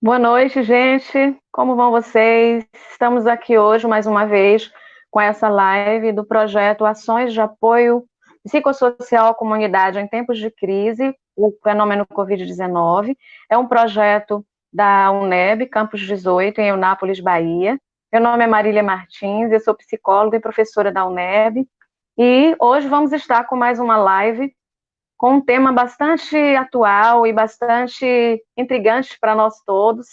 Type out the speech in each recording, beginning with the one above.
Boa noite, gente. Como vão vocês? Estamos aqui hoje, mais uma vez, com essa live do projeto Ações de Apoio Psicossocial à Comunidade em Tempos de Crise, o fenômeno Covid-19. É um projeto da UNEB, Campus 18, em Eunápolis, Bahia. Meu nome é Marília Martins, eu sou psicóloga e professora da UNEB. E hoje vamos estar com mais uma live com um tema bastante atual e bastante intrigante para nós todos,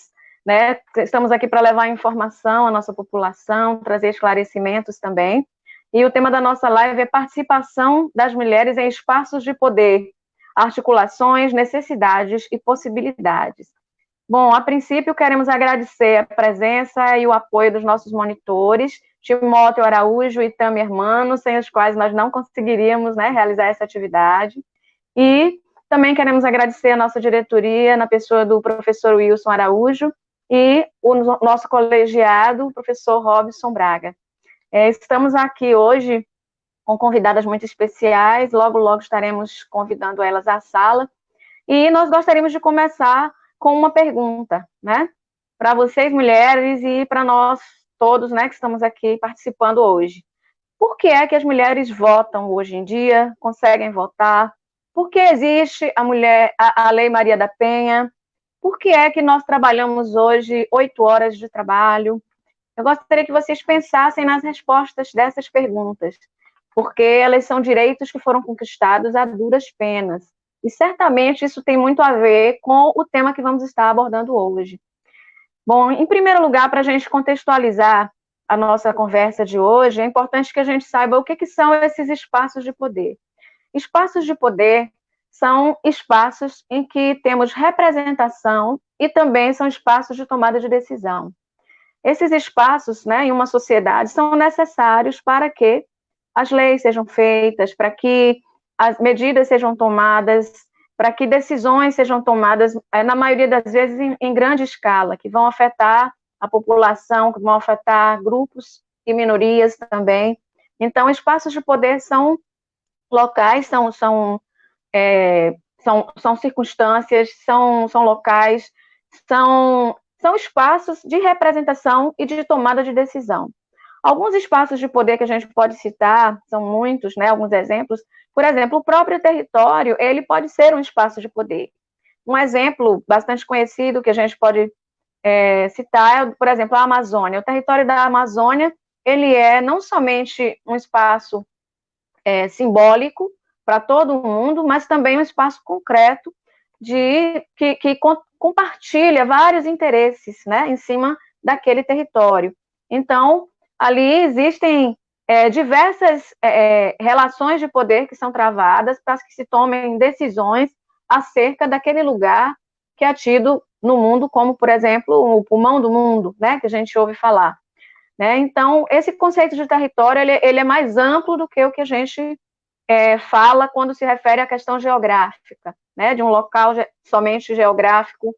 né? Estamos aqui para levar informação à nossa população, trazer esclarecimentos também. E o tema da nossa live é participação das mulheres em espaços de poder, articulações, necessidades e possibilidades. Bom, a princípio queremos agradecer a presença e o apoio dos nossos monitores, Timóteo Araújo e Tami Hermano, sem os quais nós não conseguiríamos, né, realizar essa atividade. E também queremos agradecer a nossa diretoria, na pessoa do professor Wilson Araújo, e o nosso colegiado, o professor Robson Braga. Estamos aqui hoje com convidadas muito especiais, logo, logo estaremos convidando elas à sala, e nós gostaríamos de começar com uma pergunta, né, para vocês, mulheres, e para nós todos, né, que estamos aqui participando hoje. Por que é que as mulheres votam hoje em dia, conseguem votar? Por que existe a Lei Maria da Penha? Por que é que nós trabalhamos hoje 8 horas de trabalho? Eu gostaria que vocês pensassem nas respostas dessas perguntas, porque elas são direitos que foram conquistados a duras penas. E certamente isso tem muito a ver com o tema que vamos estar abordando hoje. Bom, em primeiro lugar, para a gente contextualizar a nossa conversa de hoje, é importante que a gente saiba o que são esses espaços de poder. Espaços de poder são espaços em que temos representação e também são espaços de tomada de decisão. Esses espaços, né, em uma sociedade, são necessários para que as leis sejam feitas, para que as medidas sejam tomadas, para que decisões sejam tomadas, na maioria das vezes, em grande escala, que vão afetar a população, que vão afetar grupos e minorias também. Então, espaços de poder são locais, são circunstâncias, são locais, são espaços de representação e de tomada de decisão. Alguns espaços de poder que a gente pode citar, são muitos, né, alguns exemplos. Por exemplo, o próprio território, ele pode ser um espaço de poder. Um exemplo bastante conhecido que a gente pode citar é, por exemplo, a Amazônia. O território da Amazônia, ele é não somente um espaço simbólico para todo mundo, mas também um espaço concreto que compartilha vários interesses, né, em cima daquele território. Então, ali existem diversas relações de poder que são travadas para que se tomem decisões acerca daquele lugar que é tido no mundo como, por exemplo, o pulmão do mundo, né, que a gente ouve falar. Né? Então, esse conceito de território, ele é mais amplo do que o que a gente fala quando se refere à questão geográfica, né? De um local somente geográfico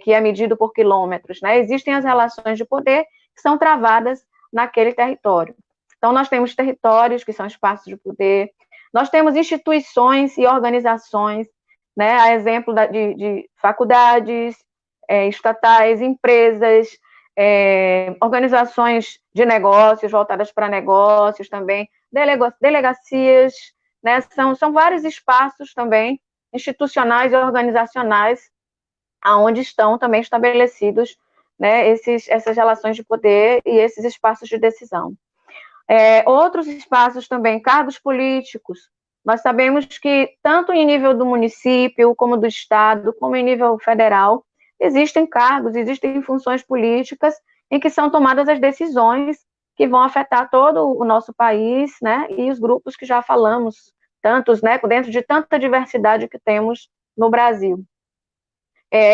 que é medido por quilômetros. Né? Existem as relações de poder que são travadas naquele território. Então, nós temos territórios que são espaços de poder, nós temos instituições e organizações, né? A exemplo de faculdades, estatais, empresas, organizações de negócios, voltadas para negócios também, delegacias, né? São vários espaços também, institucionais e organizacionais, aonde estão também estabelecidos, né, essas relações de poder e esses espaços de decisão. Outros espaços também, cargos políticos. Nós sabemos que, tanto em nível do município, como do estado, como em nível federal, existem cargos, existem funções políticas em que são tomadas as decisões que vão afetar todo o nosso país, né, e os grupos que já falamos, tantos, né, dentro de tanta diversidade que temos no Brasil.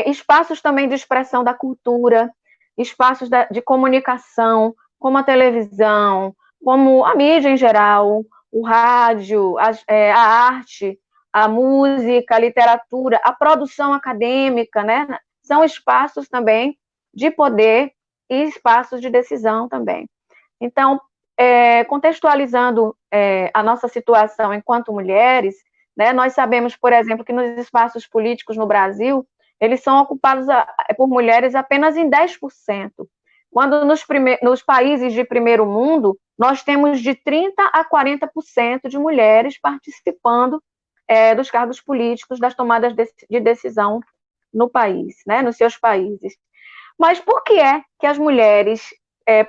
Espaços também de expressão da cultura, espaços de comunicação, como a televisão, como a mídia em geral, o rádio, a arte, a música, a literatura, a produção acadêmica, né? São espaços também de poder e espaços de decisão também. Então, contextualizando a nossa situação enquanto mulheres, né, nós sabemos, por exemplo, que nos espaços políticos no Brasil, eles são ocupados por mulheres apenas em 10%, quando nos países de primeiro mundo, nós temos de 30% a 40% de mulheres participando dos cargos políticos, das tomadas de decisão no país, né, nos seus países. Mas por que é que as mulheres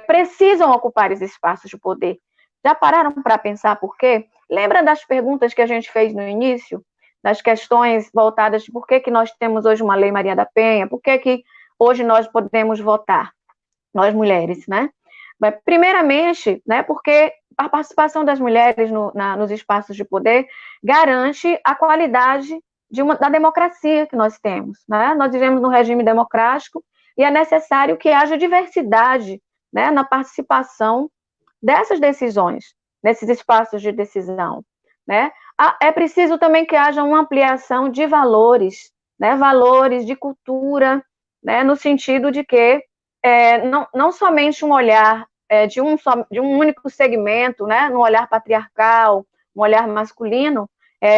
precisam ocupar esses espaços de poder? Já pararam para pensar por quê? Lembra das perguntas que a gente fez no início? Das questões voltadas de por que nós temos hoje uma Lei Maria da Penha? Por que hoje nós podemos votar? Nós mulheres, né? Primeiramente, né, porque a participação das mulheres nos espaços de poder garante a qualidade da democracia que nós temos, né? Nós vivemos num regime democrático e é necessário que haja diversidade, né, na participação dessas decisões, nesses espaços de decisão, né? É preciso também que haja uma ampliação de valores, né, valores de cultura, né, no sentido de que não somente um olhar de um único segmento, né, um olhar patriarcal, um olhar masculino,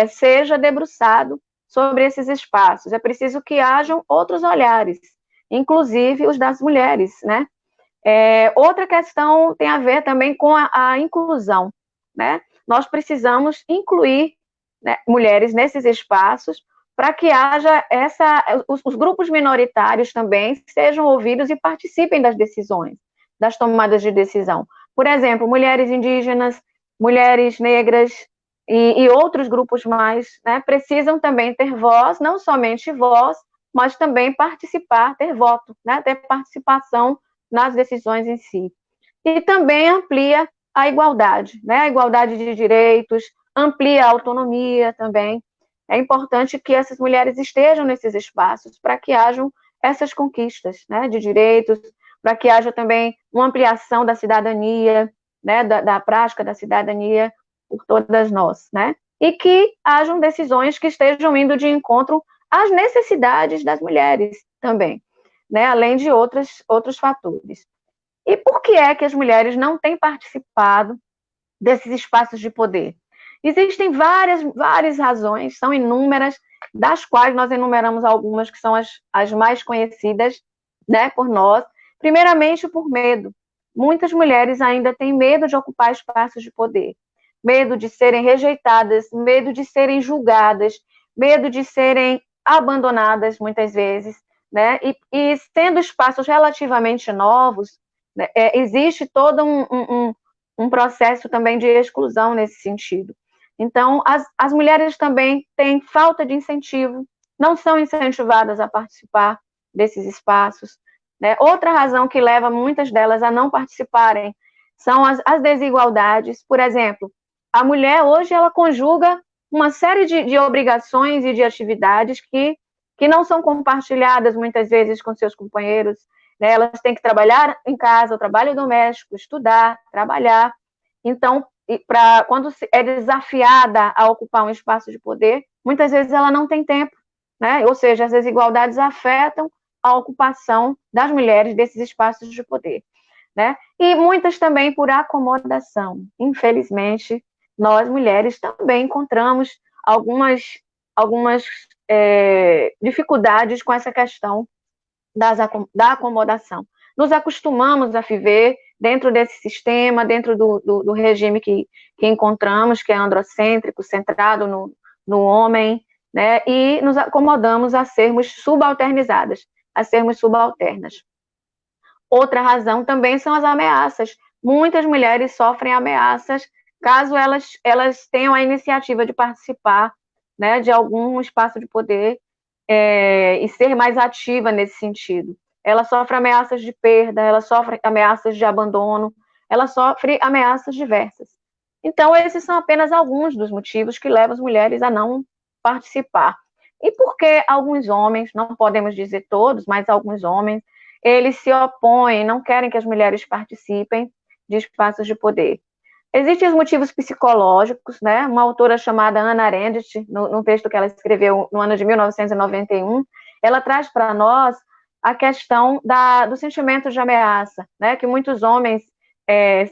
seja debruçado sobre esses espaços. É preciso que hajam outros olhares, inclusive os das mulheres, né? Outra questão tem a ver também com a inclusão, né? Nós precisamos incluir, né, mulheres nesses espaços para que haja os grupos minoritários também sejam ouvidos e participem das decisões, das tomadas de decisão. Por exemplo, mulheres indígenas, mulheres negras e outros grupos mais, né, precisam também ter voz, não somente voz, mas também participar, ter voto, né, ter participação nas decisões em si. E também amplia a igualdade, né, a igualdade de direitos, amplia a autonomia também. É importante que essas mulheres estejam nesses espaços para que hajam essas conquistas, né, de direitos, para que haja também uma ampliação da cidadania, né, da prática da cidadania por todas nós, né, e que hajam decisões que estejam indo de encontro às necessidades das mulheres também, né, além de outros fatores. E por que é que as mulheres não têm participado desses espaços de poder? Existem várias razões, são inúmeras, das quais nós enumeramos algumas que são as mais conhecidas, né, por nós. Primeiramente, por medo. Muitas mulheres ainda têm medo de ocupar espaços de poder, medo de serem rejeitadas, medo de serem julgadas, medo de serem abandonadas, muitas vezes, né? E sendo espaços relativamente novos, né, existe todo um processo também de exclusão nesse sentido. Então, as mulheres também têm falta de incentivo, não são incentivadas a participar desses espaços, né? Outra razão que leva muitas delas a não participarem são as desigualdades. Por exemplo, a mulher hoje ela conjuga uma série de obrigações e de atividades que não são compartilhadas muitas vezes com seus companheiros, né? Elas têm que trabalhar em casa, o trabalho doméstico, estudar, trabalhar. Então, quando é desafiada a ocupar um espaço de poder, muitas vezes ela não tem tempo, né? Ou seja, as desigualdades afetam a ocupação das mulheres desses espaços de poder, né? E muitas também por acomodação. Infelizmente, nós mulheres também encontramos algumas dificuldades com essa questão da acomodação. Nos acostumamos a viver dentro desse sistema, dentro do regime que encontramos, que é androcêntrico, centrado no homem, né? E nos acomodamos a sermos subalternizadas, a sermos subalternas. Outra razão também são as ameaças. Muitas mulheres sofrem ameaças caso elas tenham a iniciativa de participar, né, de algum espaço de poder e ser mais ativa nesse sentido. Ela sofre ameaças de perda, ela sofre ameaças de abandono, ela sofre ameaças diversas. Então, esses são apenas alguns dos motivos que levam as mulheres a não participar. E por que alguns homens, não podemos dizer todos, mas alguns homens, eles se opõem, não querem que as mulheres participem de espaços de poder? Existem os motivos psicológicos, né? Uma autora chamada Hannah Arendt, no texto que ela escreveu no ano de 1991, ela traz para nós a questão do sentimento de ameaça, né? Que muitos homens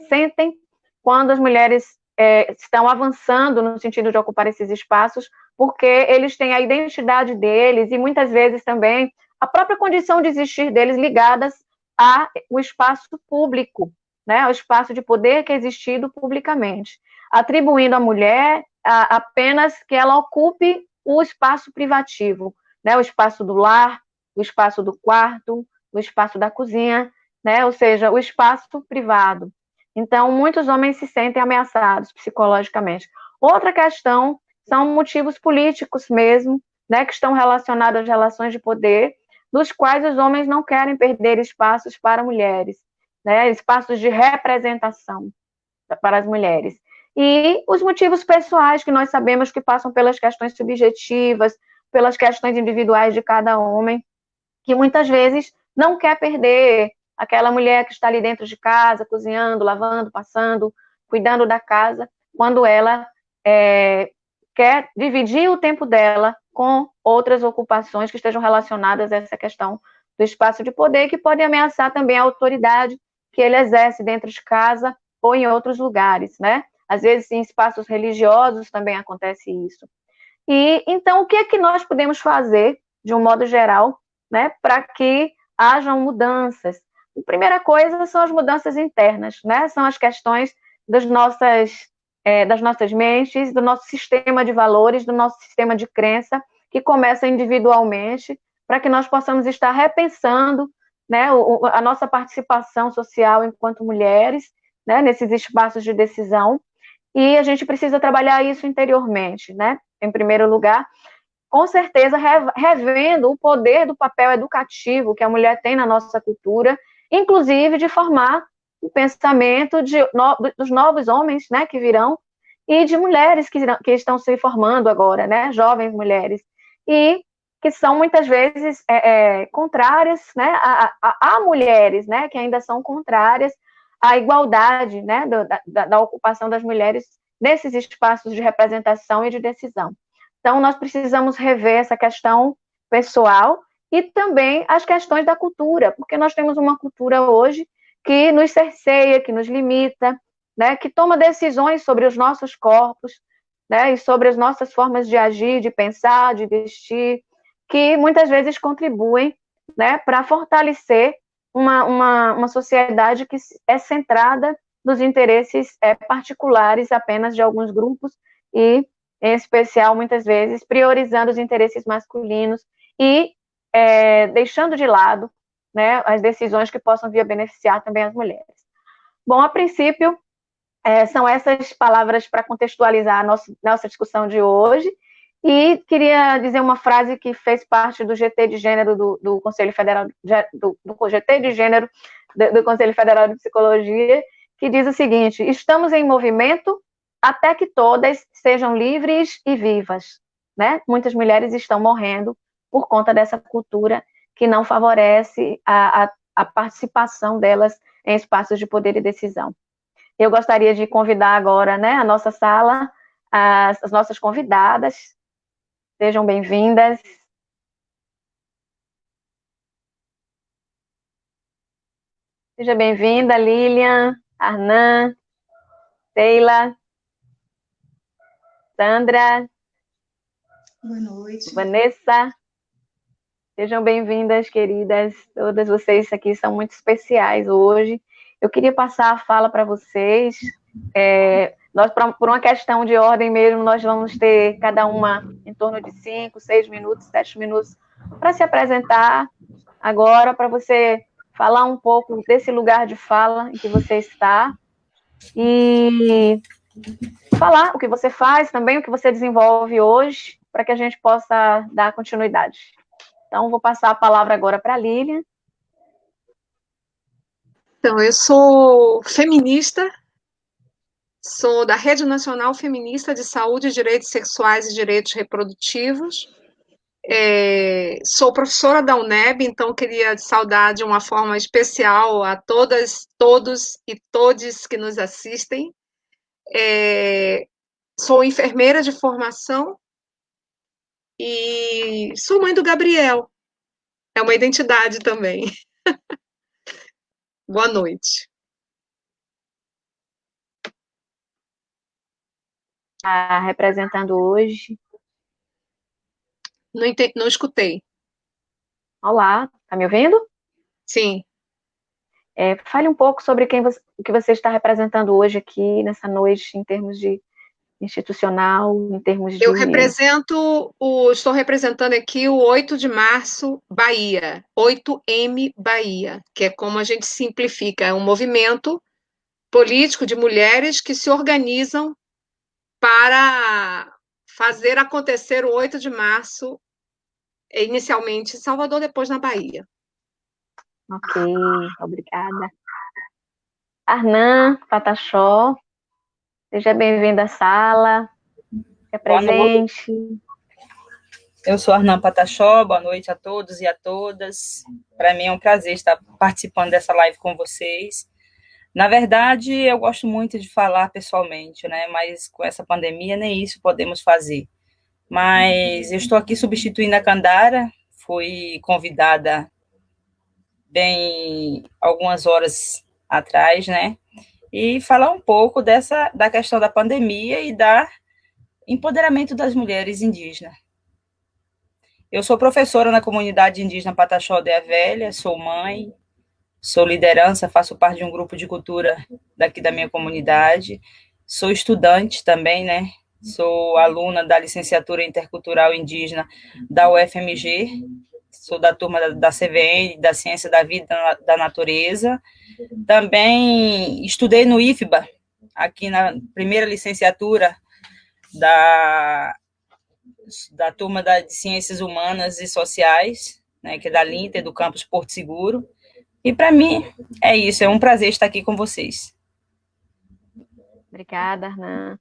sentem quando as mulheres estão avançando no sentido de ocupar esses espaços porque eles têm a identidade deles e muitas vezes também a própria condição de existir deles ligadas ao espaço público, né, ao espaço de poder que é existido publicamente, atribuindo à mulher apenas que ela ocupe o espaço privativo, né, o espaço do lar, o espaço do quarto, o espaço da cozinha, né, ou seja, o espaço privado. Então, muitos homens se sentem ameaçados psicologicamente. Outra questão são motivos políticos mesmo, né, que estão relacionados às relações de poder, dos quais os homens não querem perder espaços para mulheres, né, espaços de representação para as mulheres. E os motivos pessoais, que nós sabemos que passam pelas questões subjetivas, pelas questões individuais de cada homem, que muitas vezes não quer perder aquela mulher que está ali dentro de casa, cozinhando, lavando, passando, cuidando da casa, quando ela quer dividir o tempo dela com outras ocupações que estejam relacionadas a essa questão do espaço de poder, que pode ameaçar também a autoridade que ele exerce dentro de casa ou em outros lugares, né? Às vezes, em espaços religiosos também acontece isso. E, então, o que é que nós podemos fazer, de um modo geral, né, para que hajam mudanças? A primeira coisa são as mudanças internas, né? São as questões das nossas mentes, do nosso sistema de valores, do nosso sistema de crença, que começa individualmente, para que nós possamos estar repensando, né, a nossa participação social enquanto mulheres, né, nesses espaços de decisão, e a gente precisa trabalhar isso interiormente, né? Em primeiro lugar, com certeza revendo o poder do papel educativo que a mulher tem na nossa cultura, inclusive de formar o pensamento dos novos homens, né, que virão, e de mulheres que estão se formando agora, né, jovens mulheres, e que são muitas vezes contrárias, né, a mulheres, né, que ainda são contrárias à igualdade, né, da ocupação das mulheres nesses espaços de representação e de decisão. Então, nós precisamos rever essa questão pessoal e também as questões da cultura, porque nós temos uma cultura hoje que nos cerceia, que nos limita, né, que toma decisões sobre os nossos corpos, né, e sobre as nossas formas de agir, de pensar, de vestir, que muitas vezes contribuem, né, para fortalecer uma sociedade que é centrada nos interesses particulares apenas de alguns grupos e, em especial, muitas vezes, priorizando os interesses masculinos e deixando de lado, né, as decisões que possam vir a beneficiar também as mulheres. Bom, a princípio, são essas palavras para contextualizar a nossa discussão de hoje, e queria dizer uma frase que fez parte do GT de Gênero do Conselho Federal, do GT de Gênero do Conselho Federal de Psicologia, que diz o seguinte: estamos em movimento até que todas sejam livres e vivas, né? Muitas mulheres estão morrendo por conta dessa cultura que não favorece a participação delas em espaços de poder e decisão. Eu gostaria de convidar agora, né, a nossa sala, as nossas convidadas. Sejam bem-vindas. Seja bem-vinda, Lilian, Arnan, Sheila, Sandra. Boa noite. Vanessa. Sejam bem-vindas, queridas. Todas vocês aqui são muito especiais hoje. Eu queria passar a fala para vocês. Nós, por uma questão de ordem mesmo, nós vamos ter cada uma em torno de 5, 6 minutos, 7 minutos para se apresentar agora, para você falar um pouco desse lugar de fala em que você está e falar o que você faz também, o que você desenvolve hoje, para que a gente possa dar continuidade. Então, vou passar a palavra agora para a Lilian. Então, eu sou feminista, sou da Rede Nacional Feminista de Saúde, Direitos Sexuais e Direitos Reprodutivos. Sou professora da UNEB, então queria saudar de uma forma especial a todas, todos e todes que nos assistem. Sou enfermeira de formação e sou mãe do Gabriel. É uma identidade também. Boa noite. Representando hoje. Não escutei. Olá, tá me ouvindo? Sim. Fale um pouco sobre o que você está representando hoje aqui, nessa noite, em termos de institucional, em termos de... Estou representando aqui o 8 de março, Bahia, 8M Bahia, que é como a gente simplifica, é um movimento político de mulheres que se organizam para fazer acontecer o 8 de março, inicialmente em Salvador, depois na Bahia. Ok, obrigada. Arnan Pataxó, seja bem-vindo à sala, se Boa noite. presente. Eu sou Arnan Pataxó, boa noite a todos e a todas. Para mim é um prazer estar participando dessa live com vocês. Na verdade, eu gosto muito de falar pessoalmente, né? Mas com essa pandemia nem isso podemos fazer. Mas eu estou aqui substituindo a Candara, fui convidada bem algumas horas atrás, né? E falar um pouco da questão da pandemia e da empoderamento das mulheres indígenas. Eu sou professora na comunidade indígena Pataxó de Velha, sou mãe, sou liderança, faço parte de um grupo de cultura daqui da minha comunidade, sou estudante também, né? Sou aluna da licenciatura intercultural indígena da UFMG, sou da turma da CVN, da Ciência da Vida e da Natureza. Também estudei no IFBA, aqui na primeira licenciatura da turma de Ciências Humanas e Sociais, né, que é da Linter, do campus Porto Seguro. E para mim é isso, é um prazer estar aqui com vocês. Obrigada, Arnan.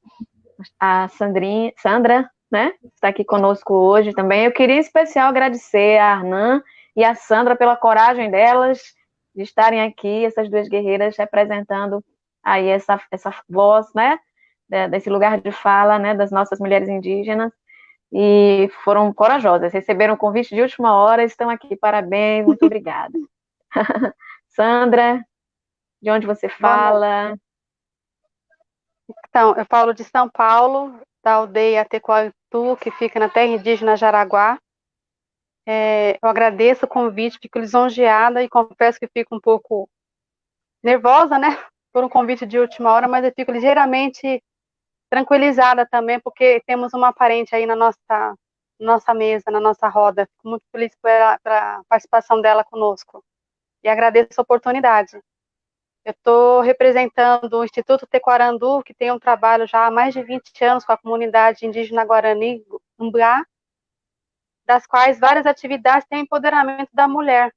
A Sandra, né, está aqui conosco hoje também. Eu queria em especial agradecer a Arnan e a Sandra pela coragem delas de estarem aqui, essas duas guerreiras representando aí essa voz, né, desse lugar de fala, né, das nossas mulheres indígenas, e foram corajosas, receberam o convite de última hora, estão aqui, parabéns, muito obrigada. Sandra, de onde você fala? Então, eu falo de São Paulo, da aldeia Tecoatu, que fica na terra indígena Jaraguá. Eu agradeço o convite, fico lisonjeada e confesso que fico um pouco nervosa, né, por um convite de última hora, mas eu fico ligeiramente tranquilizada também, porque temos uma parente aí na nossa mesa, na nossa roda. Fico muito feliz pela participação dela conosco e agradeço a oportunidade. Eu estou representando o Instituto Tequarandu, que tem um trabalho já há mais de 20 anos com a comunidade indígena Guarani, Umbiá, das quais várias atividades têm empoderamento da mulher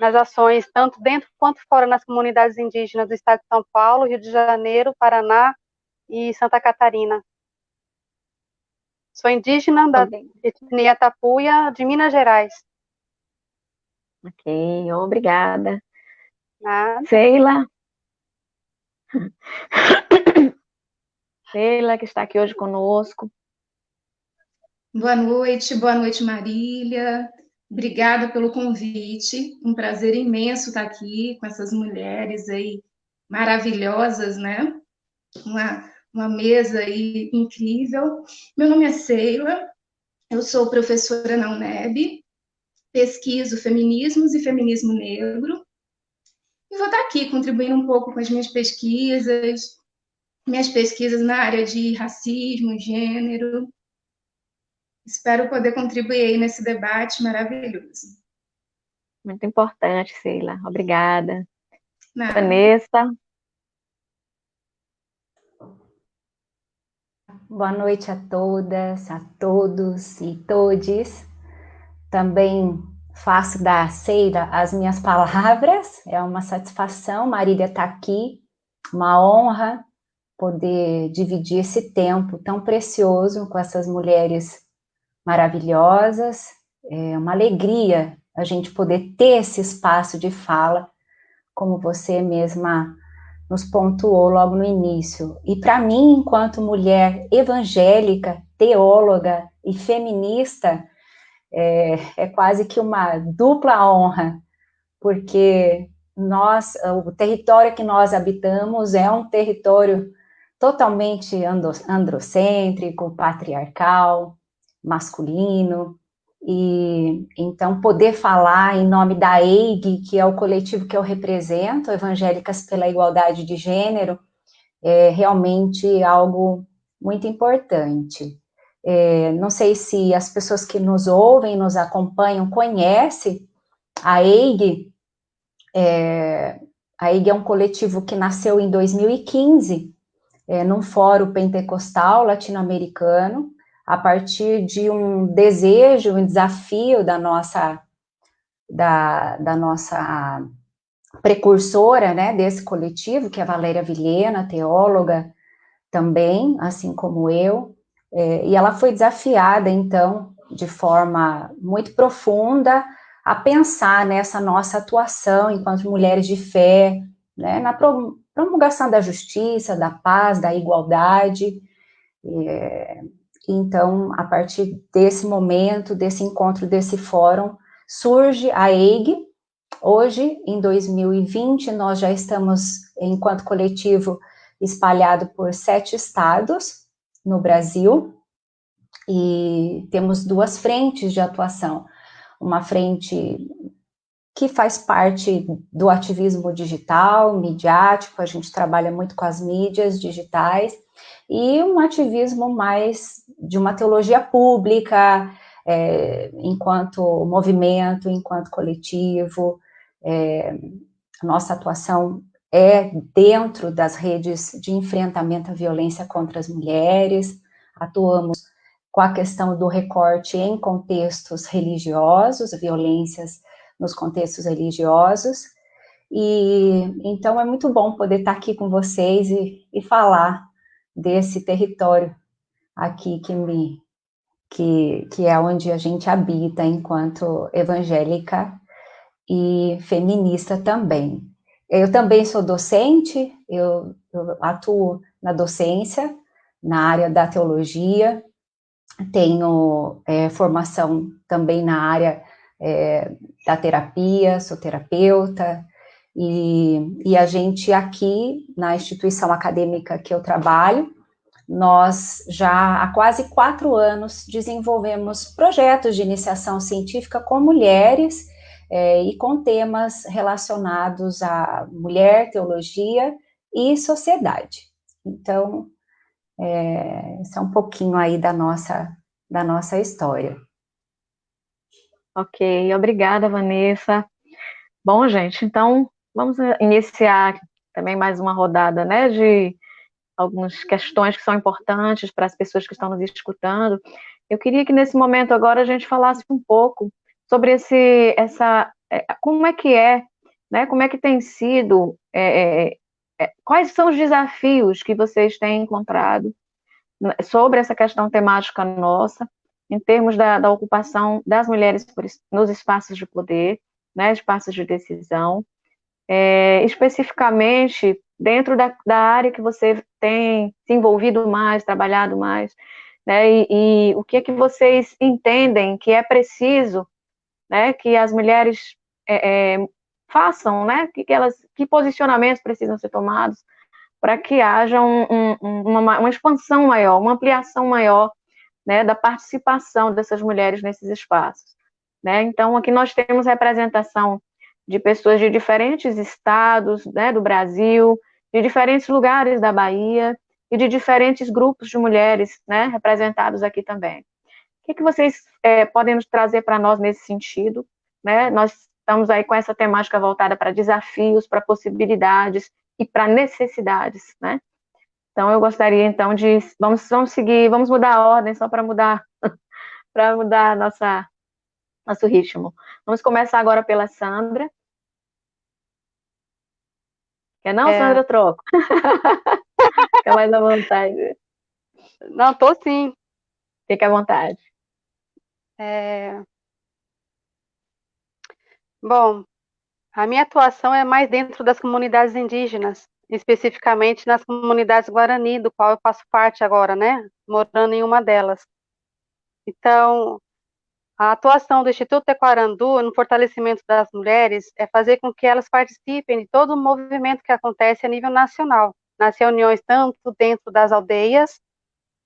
nas ações, tanto dentro quanto fora nas comunidades indígenas do estado de São Paulo, Rio de Janeiro, Paraná e Santa Catarina. Sou indígena da etnia Tapuia, de Minas Gerais. Ok, obrigada. Nada. Sheila. Sheila, que está aqui hoje conosco. Boa noite Marília. Obrigada pelo convite. Um prazer imenso estar aqui com essas mulheres aí maravilhosas, né? Uma mesa aí incrível. Meu nome é Sheila, eu sou professora na UNEB, pesquiso feminismos e feminismo negro. E vou estar aqui contribuindo um pouco com as minhas pesquisas na área de racismo, gênero. Espero poder contribuir aí nesse debate maravilhoso. Muito importante, Sheila. Obrigada. Nada. Vanessa. Boa noite a todas, a todos e todes. Também faço da Sheila as minhas palavras. É uma satisfação, Marília está aqui. Uma honra poder dividir esse tempo tão precioso com essas mulheres maravilhosas. É uma alegria a gente poder ter esse espaço de fala, como você mesma nos pontuou logo no início. E para mim, enquanto mulher evangélica, teóloga e feminista, é quase que uma dupla honra, porque o território que nós habitamos é um território totalmente androcêntrico, patriarcal, masculino, E então poder falar em nome da EIG, que é o coletivo que eu represento, Evangélicas pela Igualdade de Gênero, é realmente algo muito importante. Não sei se as pessoas que nos ouvem, nos acompanham, conhecem a EIG. A EIG é um coletivo que nasceu em 2015, num fórum pentecostal latino-americano, a partir de um desejo, um desafio da nossa precursora, né, desse coletivo, que é a Valéria Vilhena, teóloga também, assim como eu, e ela foi desafiada, então, de forma muito profunda, a pensar nessa nossa atuação enquanto mulheres de fé, né, na promulgação da justiça, da paz, da igualdade. Então, a partir desse momento, desse encontro, desse fórum, surge a EIG. Hoje, em 2020, nós já estamos, enquanto coletivo, espalhado por 7 estados no Brasil, e temos 2 frentes de atuação. Uma frente que faz parte do ativismo digital, midiático, a gente trabalha muito com as mídias digitais, e um ativismo mais de uma teologia pública, enquanto movimento, enquanto coletivo. A nossa atuação é dentro das redes de enfrentamento à violência contra as mulheres, atuamos com a questão do recorte em contextos religiosos, violências nos contextos religiosos, e então é muito bom poder estar aqui com vocês e falar desse território aqui que é onde a gente habita enquanto evangélica e feminista também. Eu também sou docente, eu atuo na docência, na área da teologia, tenho formação também na área da terapia, sou terapeuta, e a gente aqui, na instituição acadêmica que eu trabalho, nós já há quase 4 anos desenvolvemos projetos de iniciação científica com mulheres e com temas relacionados à mulher, teologia e sociedade. Então, isso é um pouquinho aí da nossa história. Ok, obrigada, Vanessa. Bom, gente, então vamos iniciar também mais uma rodada, né, de algumas questões que são importantes para as pessoas que estão nos escutando. Eu queria que nesse momento agora a gente falasse um pouco sobre como é, né, como é que tem sido, quais são os desafios que vocês têm encontrado sobre essa questão temática nossa, em termos da ocupação das mulheres nos espaços de poder, né, espaços de decisão, especificamente dentro da área que você tem se envolvido mais, trabalhado mais, né, e o que é que vocês entendem que é preciso, né, que as mulheres façam, né, que posicionamentos precisam ser tomados para que haja uma expansão maior, uma ampliação maior, né, da participação dessas mulheres nesses espaços, né? Então, aqui nós temos representação de pessoas de diferentes estados, né, do Brasil, de diferentes lugares da Bahia e de diferentes grupos de mulheres, né, representados aqui também. O que vocês podem nos trazer para nós nesse sentido, né? Nós estamos aí com essa temática voltada para desafios, para possibilidades e para necessidades, né? Então, eu gostaria, então, vamos seguir, vamos mudar a ordem, só para mudar, para mudar nosso ritmo. Vamos começar agora pela Sandra. Quer não, Sandra? Troco. Fica mais à vontade. Não, tô sim. Fica à vontade. Bom, a minha atuação é mais dentro das comunidades indígenas, especificamente nas comunidades Guarani, do qual eu faço parte agora, né? Morando em uma delas. Então, a atuação do Instituto Tequarandu no fortalecimento das mulheres é fazer com que elas participem de todo o movimento que acontece a nível nacional, nas reuniões tanto dentro das aldeias,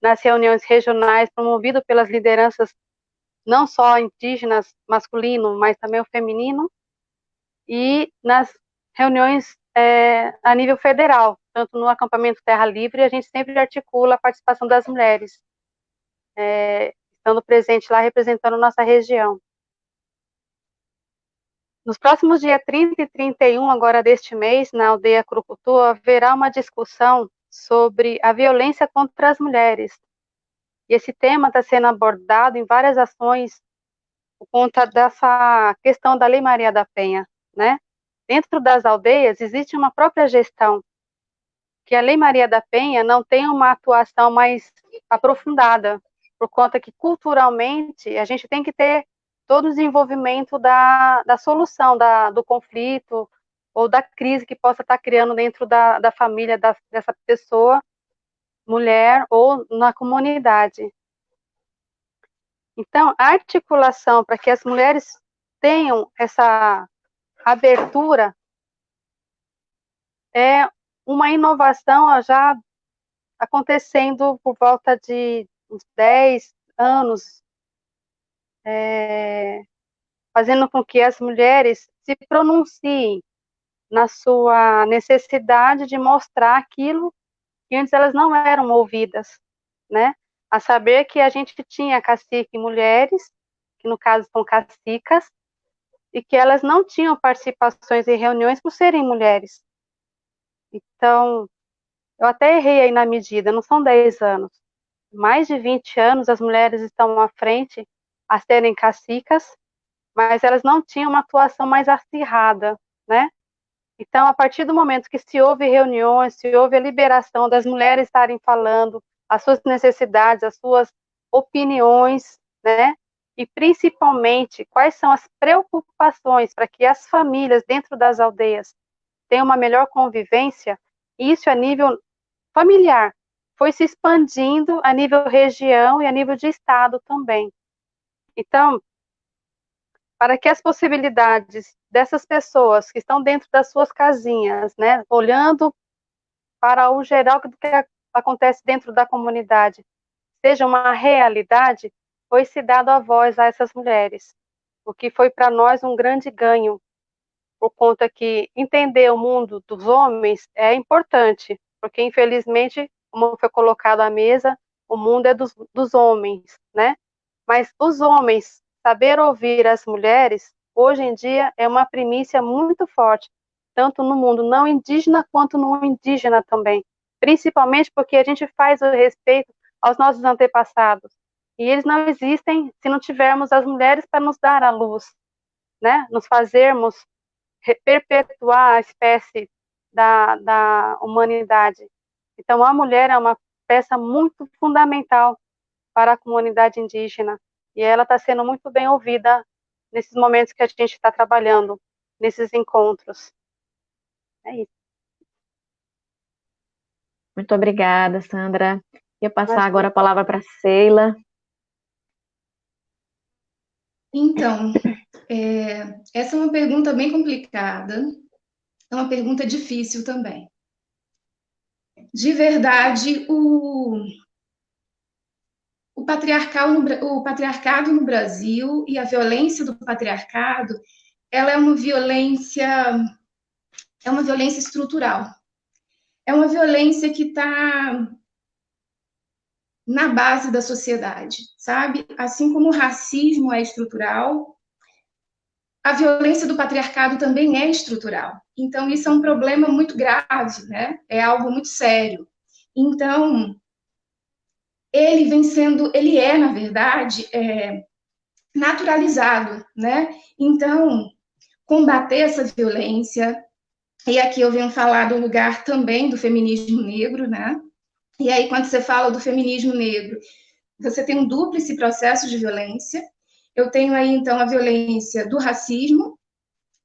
nas reuniões regionais promovidas pelas lideranças não só indígenas masculino, mas também o feminino, e nas reuniões a nível federal, tanto no acampamento Terra Livre, a gente sempre articula a participação das mulheres, estando presente lá, representando nossa região. Nos próximos dias 30 e 31, agora deste mês, na aldeia Curucutu, haverá uma discussão sobre a violência contra as mulheres. E esse tema está sendo abordado em várias ações por conta dessa questão da Lei Maria da Penha, né? Dentro das aldeias existe uma própria gestão, que a Lei Maria da Penha não tem uma atuação mais aprofundada, por conta que culturalmente a gente tem que ter todo o desenvolvimento da solução do conflito ou da crise que possa estar criando dentro da família dessa pessoa, mulher ou na comunidade. Então, a articulação para que as mulheres tenham essa abertura é uma inovação já acontecendo por volta de uns 10 anos, fazendo com que as mulheres se pronunciem na sua necessidade de mostrar aquilo que antes elas não eram ouvidas, né? A saber que a gente tinha cacique mulheres, que no caso são cacicas, e que elas não tinham participações em reuniões por serem mulheres. Então, eu até errei aí na medida, não são 10 anos. Mais de 20 anos as mulheres estão à frente a serem cacicas, mas elas não tinham uma atuação mais acirrada, né? Então, a partir do momento que se houve reuniões, se houve a liberação das mulheres estarem falando as suas necessidades, as suas opiniões, né? E principalmente, quais são as preocupações para que as famílias dentro das aldeias tenham uma melhor convivência, isso a nível familiar, foi se expandindo a nível região e a nível de estado também. Então, para que as possibilidades dessas pessoas que estão dentro das suas casinhas, né, olhando para o geral do que acontece dentro da comunidade, seja uma realidade, foi se dado a voz a essas mulheres, o que foi para nós um grande ganho, por conta que entender o mundo dos homens é importante, porque infelizmente, como foi colocado à mesa, o mundo é dos homens, né? Mas os homens saber ouvir as mulheres, hoje em dia, é uma primícia muito forte, tanto no mundo não indígena quanto no indígena também, principalmente porque a gente faz o respeito aos nossos antepassados, e eles não existem se não tivermos as mulheres para nos dar a luz, né? Nos fazermos perpetuar a espécie da humanidade. Então, a mulher é uma peça muito fundamental para a comunidade indígena, e ela está sendo muito bem ouvida nesses momentos que a gente está trabalhando, nesses encontros. É isso. Muito obrigada, Sandra. Ia passar agora a palavra para Sheila. Então, essa é uma pergunta bem complicada, é uma pergunta difícil também. De verdade, o patriarcado no Brasil e a violência do patriarcado, ela é uma violência estrutural. É uma violência que está na base da sociedade, sabe? Assim como o racismo é estrutural, a violência do patriarcado também é estrutural. Então, isso é um problema muito grave, né? É algo muito sério. Então, ele é, na verdade, naturalizado, né? Então, combater essa violência, e aqui eu venho falar do lugar também do feminismo negro, né? E aí, quando você fala do feminismo negro, você tem um dúplice processo de violência. Eu tenho aí, então, a violência do racismo,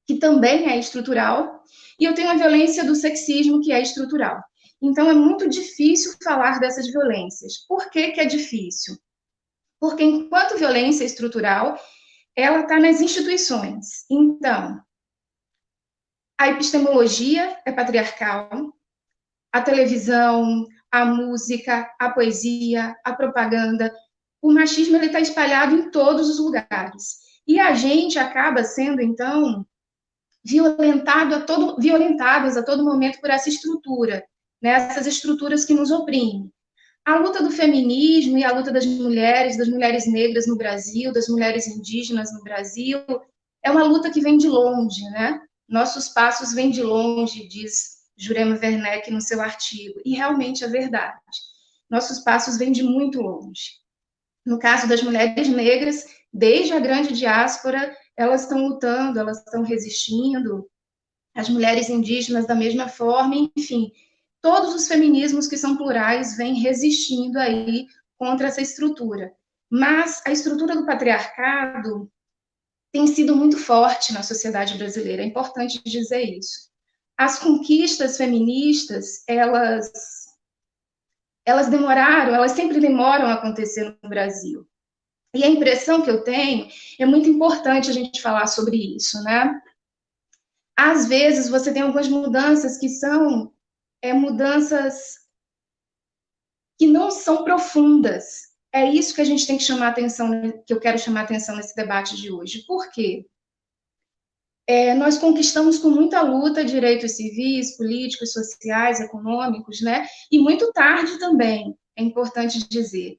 que também é estrutural, e eu tenho a violência do sexismo, que é estrutural. Então, é muito difícil falar dessas violências. Por que que é difícil? Porque, enquanto violência estrutural, ela está nas instituições. Então, a epistemologia é patriarcal, a televisão, a música, a poesia, a propaganda, o machismo está espalhado em todos os lugares. E a gente acaba sendo, então, violentadas a todo momento por essa estrutura, né? Essas estruturas que nos oprimem. A luta do feminismo e a luta das mulheres negras no Brasil, das mulheres indígenas no Brasil, é uma luta que vem de longe, né? Nossos passos vêm de longe, diz Jurema Werneck no seu artigo, e realmente é verdade. Nossos passos vêm de muito longe. No caso das mulheres negras, desde a grande diáspora, elas estão lutando, elas estão resistindo, as mulheres indígenas da mesma forma, enfim, todos os feminismos que são plurais vêm resistindo aí contra essa estrutura. Mas a estrutura do patriarcado tem sido muito forte na sociedade brasileira, é importante dizer isso. As conquistas feministas, elas sempre demoram a acontecer no Brasil. E a impressão que eu tenho, é muito importante a gente falar sobre isso, né? Às vezes, você tem algumas mudanças que são mudanças que não são profundas. É isso que a gente tem que chamar atenção, que eu quero chamar atenção nesse debate de hoje. Por quê? Nós conquistamos com muita luta direitos civis, políticos, sociais, econômicos, né? E muito tarde também, é importante dizer.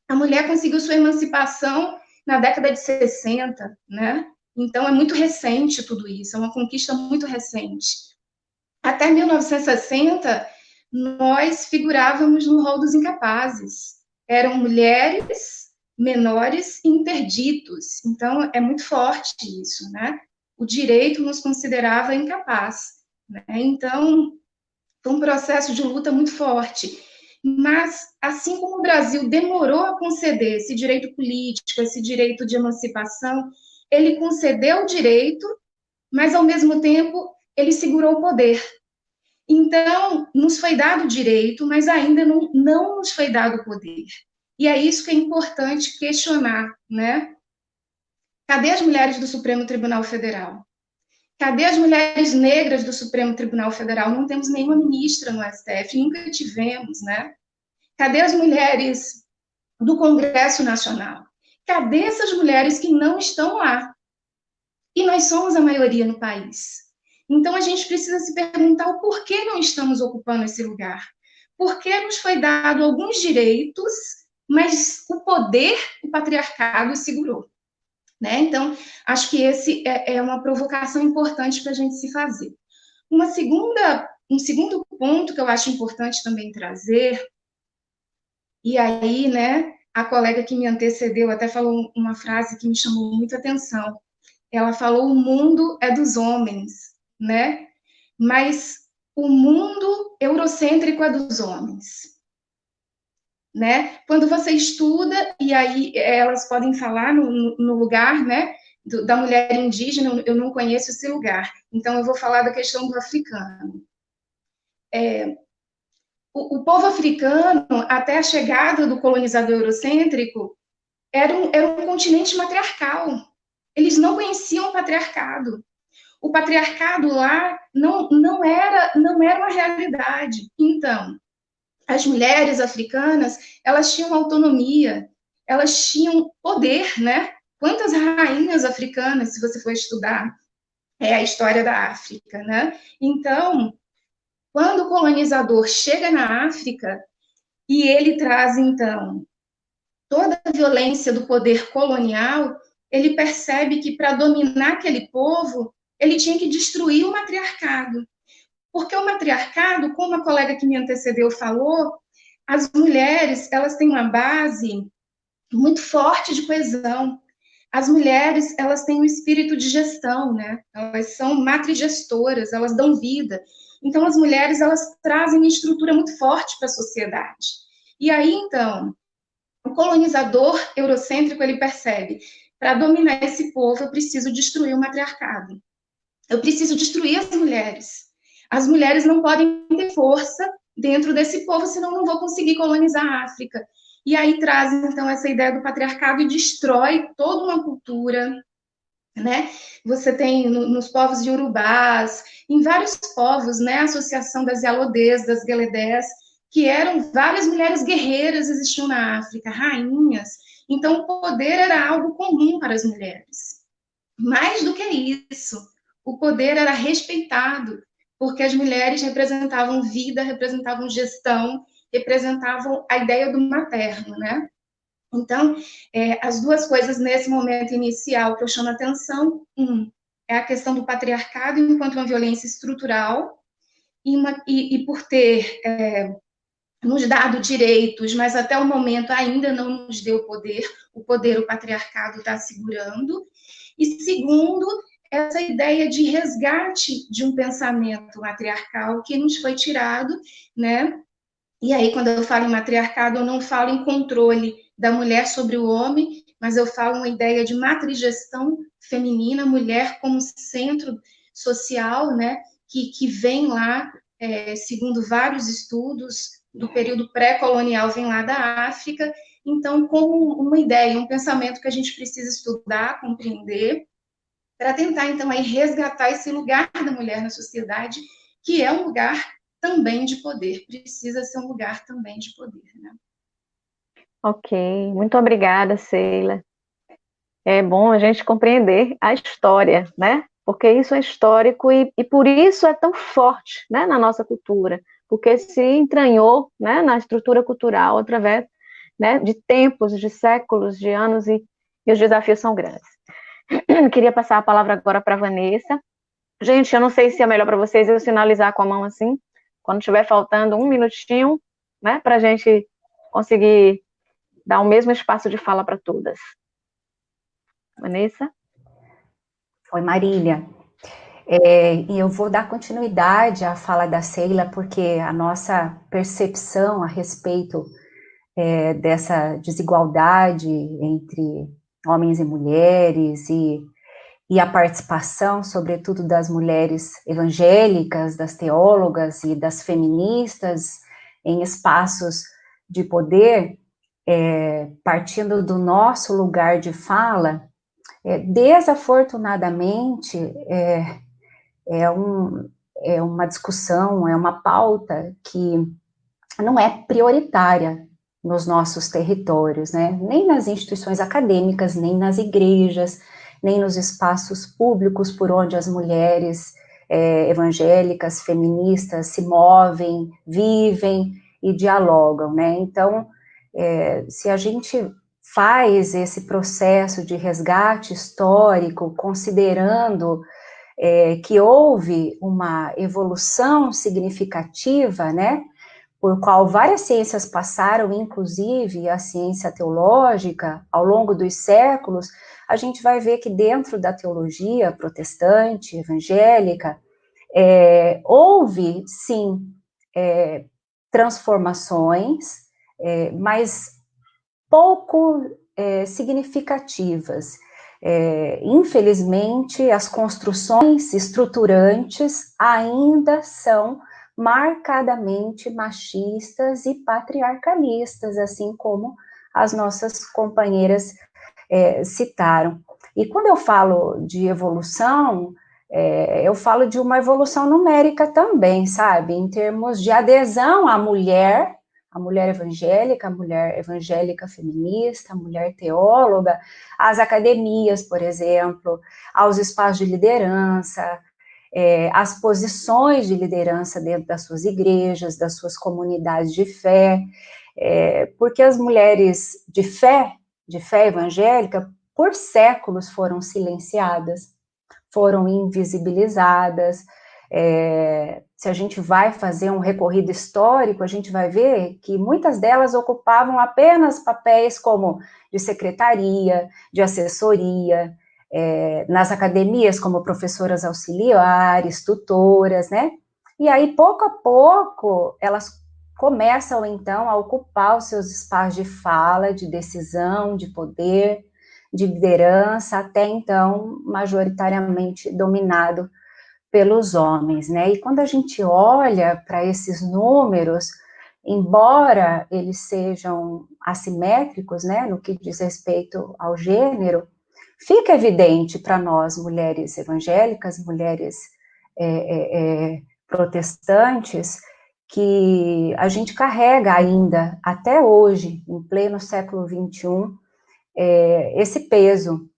A mulher conseguiu sua emancipação na década de 60, né? Então, é muito recente tudo isso, é uma conquista muito recente. Até 1960, nós figurávamos no rol dos incapazes. Eram mulheres, menores e interditos. Então, é muito forte isso, né? O direito nos considerava incapaz, né? Então, foi um processo de luta muito forte. Mas, assim como o Brasil demorou a conceder esse direito político, esse direito de emancipação, ele concedeu o direito, mas, ao mesmo tempo, ele segurou o poder. Então, nos foi dado o direito, mas ainda não nos foi dado o poder. E é isso que é importante questionar, né? Cadê as mulheres do Supremo Tribunal Federal? Cadê as mulheres negras do Supremo Tribunal Federal? Não temos nenhuma ministra no STF, nunca tivemos, né? Cadê as mulheres do Congresso Nacional? Cadê essas mulheres que não estão lá? E nós somos a maioria no país. Então, a gente precisa se perguntar o porquê não estamos ocupando esse lugar. Por que nos foi dado alguns direitos, mas o poder, o patriarcado segurou? Né? Então, acho que esse é uma provocação importante para a gente se fazer. Um segundo ponto que eu acho importante também trazer, e aí, né, a colega que me antecedeu até falou uma frase que me chamou muita atenção. Ela falou: o mundo é dos homens, né? Mas o mundo eurocêntrico é dos homens. Né? Quando você estuda, e aí elas podem falar no lugar, né, da mulher indígena, eu não conheço esse lugar, então eu vou falar da questão do africano. O povo africano, até a chegada do colonizador eurocêntrico, era um continente matriarcal. Eles não conheciam o patriarcado. O patriarcado lá não era uma realidade. Então, as mulheres africanas, elas tinham autonomia, elas tinham poder, né? Quantas rainhas africanas, se você for estudar a história da África, né? Então, quando o colonizador chega na África e ele traz, então, toda a violência do poder colonial, ele percebe que para dominar aquele povo, ele tinha que destruir o matriarcado. Porque o matriarcado, como a colega que me antecedeu falou, as mulheres, elas têm uma base muito forte de coesão. As mulheres, elas têm um espírito de gestão, né? Elas são matrigestoras, elas dão vida. Então, as mulheres, elas trazem uma estrutura muito forte para a sociedade. E aí, então, o colonizador eurocêntrico, ele percebe, para dominar esse povo, eu preciso destruir o matriarcado. Eu preciso destruir as mulheres. As mulheres não podem ter força dentro desse povo, senão não vou conseguir colonizar a África. E aí traz, então, essa ideia do patriarcado e destrói toda uma cultura, né? Você tem nos povos iorubás, em vários povos, né? A associação das Yalodês, das Gueledés, que eram várias mulheres guerreiras existiam na África, rainhas, Então, o poder era algo comum para as mulheres. Mais do que isso, o poder era respeitado, porque as mulheres representavam vida, representavam gestão, representavam a ideia do materno, né? Então, as duas coisas nesse momento inicial que eu chamo a atenção, é a questão do patriarcado enquanto uma violência estrutural, e por ter nos dado direitos, mas até o momento ainda não nos deu poder, o patriarcado está segurando. E segundo, essa ideia de resgate de um pensamento matriarcal que nos foi tirado, né? E aí, quando eu falo em matriarcado, eu não falo em controle da mulher sobre o homem, mas eu falo uma ideia de matrigestão feminina, mulher como centro social, né? Que vem lá, segundo vários estudos do período pré-colonial, vem lá da África. Então, como uma ideia, um pensamento que a gente precisa estudar, compreender, para tentar, então, aí resgatar esse lugar da mulher na sociedade, que é um lugar também de poder, precisa ser um lugar também de poder, né? Ok, muito obrigada, Sheila. É bom a gente compreender a história, né? Porque isso é histórico e por isso é tão forte, né, na nossa cultura, porque se entranhou, né, na estrutura cultural através, né, de tempos, de séculos, de anos e os desafios são grandes. Queria passar a palavra agora para a Vanessa. Gente, eu não sei se é melhor para vocês eu sinalizar com a mão assim, quando estiver faltando um minutinho, né, para a gente conseguir dar o mesmo espaço de fala para todas. Vanessa? Oi, Marília. E eu vou dar continuidade à fala da Sheila, porque a nossa percepção a respeito dessa desigualdade entre homens e mulheres e a participação, sobretudo, das mulheres evangélicas, das teólogas e das feministas em espaços de poder, partindo do nosso lugar de fala, desafortunadamente, é uma discussão, é uma pauta que não é prioritária nos nossos territórios, né? Nem nas instituições acadêmicas, nem nas igrejas, nem nos espaços públicos por onde as mulheres evangélicas, feministas se movem, vivem e dialogam, né? Então, se a gente faz esse processo de resgate histórico, considerando que houve uma evolução significativa, né, por qual várias ciências passaram, inclusive a ciência teológica, ao longo dos séculos, a gente vai ver que dentro da teologia protestante, evangélica, houve, sim, transformações, mas pouco significativas. Infelizmente, as construções estruturantes ainda são marcadamente machistas e patriarcalistas, assim como as nossas companheiras citaram. E quando eu falo de evolução, eu falo de uma evolução numérica também, sabe? Em termos de adesão à mulher, a mulher evangélica feminista, a mulher teóloga, às academias, por exemplo, aos espaços de liderança, às posições de liderança dentro das suas igrejas, das suas comunidades de fé, porque as mulheres de fé evangélica, por séculos foram silenciadas, foram invisibilizadas. Se a gente vai fazer um recorrido histórico, a gente vai ver que muitas delas ocupavam apenas papéis como de secretaria, de assessoria, nas academias como professoras auxiliares, tutoras, né? E aí, pouco a pouco, elas começam, então, a ocupar os seus espaços de fala, de decisão, de poder, de liderança, até então, majoritariamente dominado pelos homens, né? E quando a gente olha para esses números, embora eles sejam assimétricos, né, no que diz respeito ao gênero, fica evidente para nós, mulheres evangélicas, mulheres protestantes, que a gente carrega ainda, até hoje, em pleno século XXI, esse peso,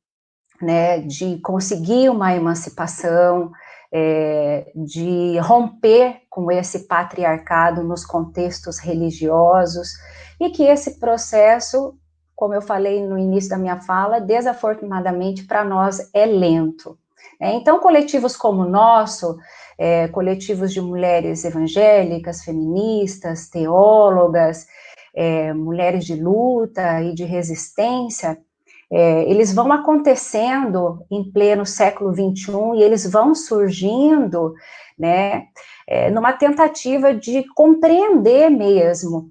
né, de conseguir uma emancipação, de romper com esse patriarcado nos contextos religiosos, e que esse processo, como eu falei no início da minha fala, desafortunadamente para nós é lento. Então, coletivos como o nosso, coletivos de mulheres evangélicas, feministas, teólogas, mulheres de luta e de resistência, eles vão acontecendo em pleno século XXI e eles vão surgindo, né, numa tentativa de compreender mesmo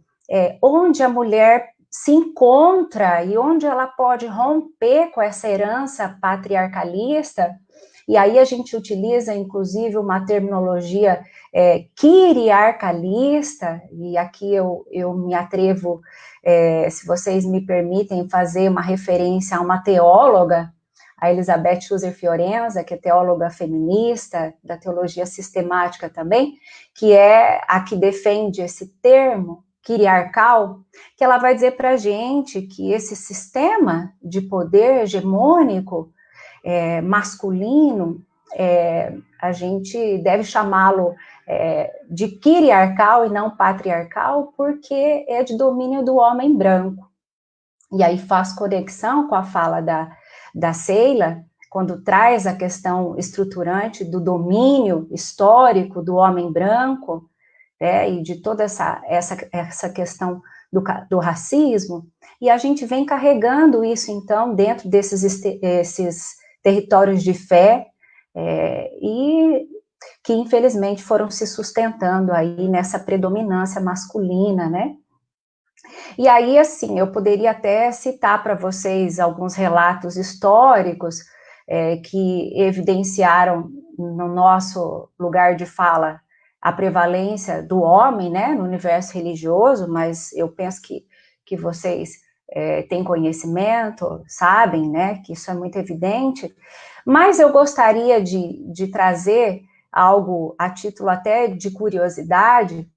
onde a mulher se encontra e onde ela pode romper com essa herança patriarcalista. E aí a gente utiliza, inclusive, uma terminologia quiriarcalista, e aqui eu me atrevo, se vocês me permitem, fazer uma referência a uma teóloga, a Elizabeth Schusser Fiorenza, que é teóloga feminista, da teologia sistemática também, que é a que defende esse termo, quiriarcal, que ela vai dizer para a gente que esse sistema de poder hegemônico, masculino, a gente deve chamá-lo de quiriarcal e não patriarcal, porque é de domínio do homem branco. E aí faz conexão com a fala da Sheila, quando traz a questão estruturante do domínio histórico do homem branco, e de toda essa questão do racismo, e a gente vem carregando isso, então, dentro esses territórios de fé, e que, infelizmente, foram se sustentando aí nessa predominância masculina, né? E aí, assim, eu poderia até citar para vocês alguns relatos históricos que evidenciaram no nosso lugar de fala a prevalência do homem, né, no universo religioso, mas eu penso que vocês têm conhecimento, sabem, né, que isso é muito evidente, mas eu gostaria de trazer algo a título até de curiosidade,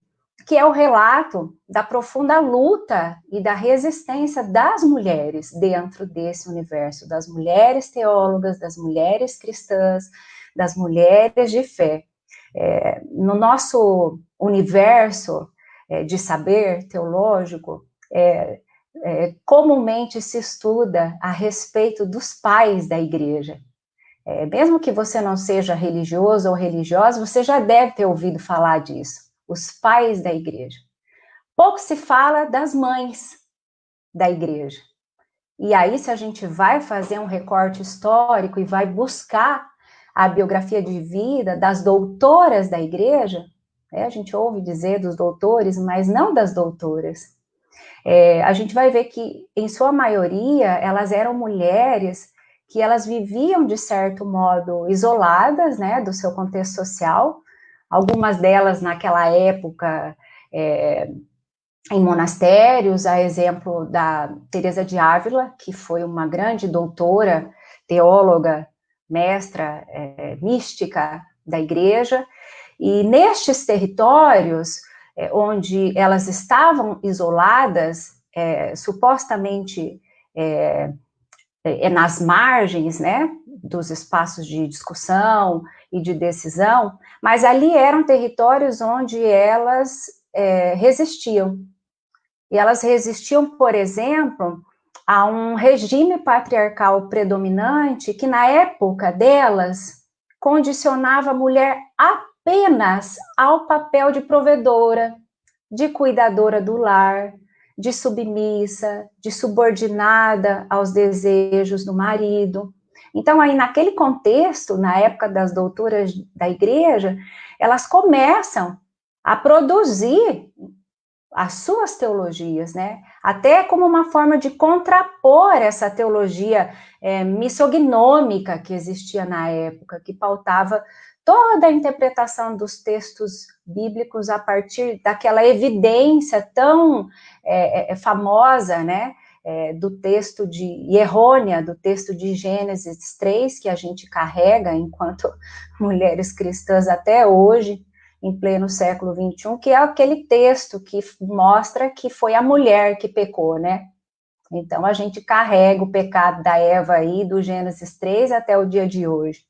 que é o relato da profunda luta e da resistência das mulheres dentro desse universo, das mulheres teólogas, das mulheres cristãs, das mulheres de fé. No nosso universo de saber teológico, comumente se estuda a respeito dos pais da igreja. Mesmo que você não seja religioso ou religiosa, você já deve ter ouvido falar disso, os pais da igreja. Pouco se fala das mães da igreja. E aí, se a gente vai fazer um recorte histórico e vai buscar a biografia de vida das doutoras da igreja, a gente ouve dizer dos doutores, mas não das doutoras. A gente vai ver que, em sua maioria, elas eram mulheres que elas viviam, de certo modo, isoladas, né, do seu contexto social. Algumas delas, naquela época, em monastérios, a exemplo da Teresa de Ávila, que foi uma grande doutora, teóloga, mestra, mística da igreja, e nestes territórios, onde elas estavam isoladas, supostamente nas margens, né, dos espaços de discussão e de decisão, mas ali eram territórios onde elas resistiam. E elas resistiam, por exemplo, a um regime patriarcal predominante que, na época delas, condicionava a mulher apenas ao papel de provedora, de cuidadora do lar, de submissa, de subordinada aos desejos do marido. Então, aí, naquele contexto, na época das doutoras da igreja, elas começam a produzir as suas teologias, né? Até como uma forma de contrapor essa teologia misognômica que existia na época, que pautava toda a interpretação dos textos bíblicos a partir daquela evidência tão famosa, né? Do texto errônea, do texto de Gênesis 3, que a gente carrega enquanto mulheres cristãs até hoje, em pleno século XXI, que é aquele texto que mostra que foi a mulher que pecou, né? Então, a gente carrega o pecado da Eva aí, do Gênesis 3 até o dia de hoje.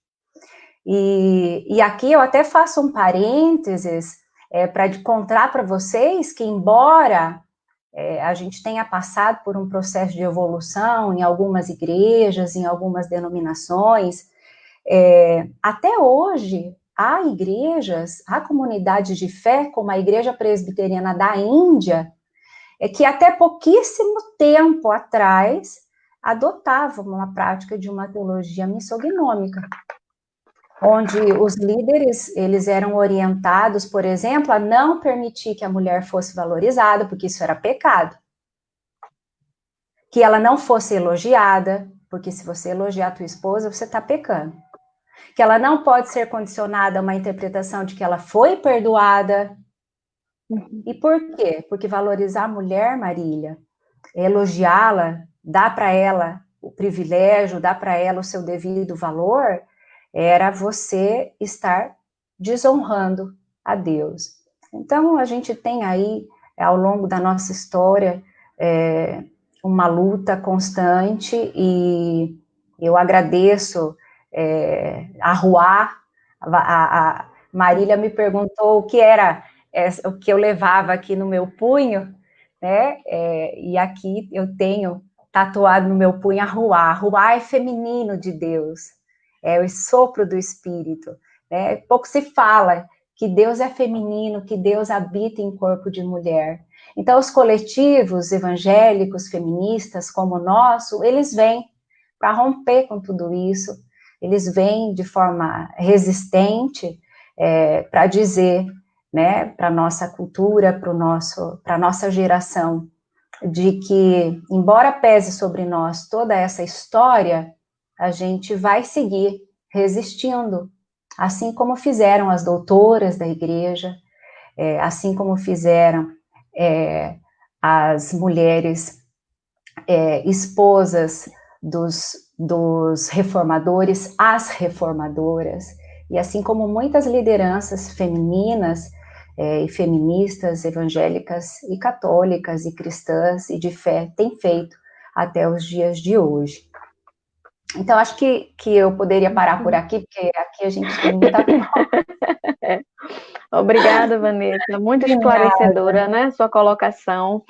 E aqui eu até faço um parênteses para contar para vocês que, embora a gente tenha passado por um processo de evolução em algumas igrejas, em algumas denominações, até hoje há igrejas, há comunidades de fé, como a Igreja Presbiteriana da Índia, que até pouquíssimo tempo atrás adotavam uma prática de uma teologia misognômica, onde os líderes, eles eram orientados, por exemplo, a não permitir que a mulher fosse valorizada, porque isso era pecado. Que ela não fosse elogiada, porque se você elogiar a tua esposa, você está pecando. Que ela não pode ser condicionada a uma interpretação de que ela foi perdoada. E por quê? Porque valorizar a mulher, Marília, elogiá-la, dar para ela o privilégio, dar para ela o seu devido valor, era você estar desonrando a Deus. Então, a gente tem aí, ao longo da nossa história, uma luta constante, e eu agradeço a Ruá. A Marília me perguntou o que era o que eu levava aqui no meu punho, né? E aqui eu tenho tatuado no meu punho a Ruá. A Ruá é feminino de Deus, é o sopro do Espírito, né? Pouco se fala que Deus é feminino, que Deus habita em corpo de mulher. Então, os coletivos evangélicos, feministas, como o nosso, eles vêm para romper com tudo isso, eles vêm de forma resistente para dizer, né, para a nossa cultura, para a nossa geração, de que, embora pese sobre nós toda essa história, a gente vai seguir resistindo, assim como fizeram as doutoras da igreja, assim como fizeram as mulheres esposas dos reformadores, as reformadoras, e assim como muitas lideranças femininas e feministas, evangélicas e católicas e cristãs e de fé têm feito até os dias de hoje. Então, acho que eu poderia parar por aqui, porque aqui a gente tem muita coisa. Obrigada, Vanessa. Muito esclarecedora, né, sua colocação.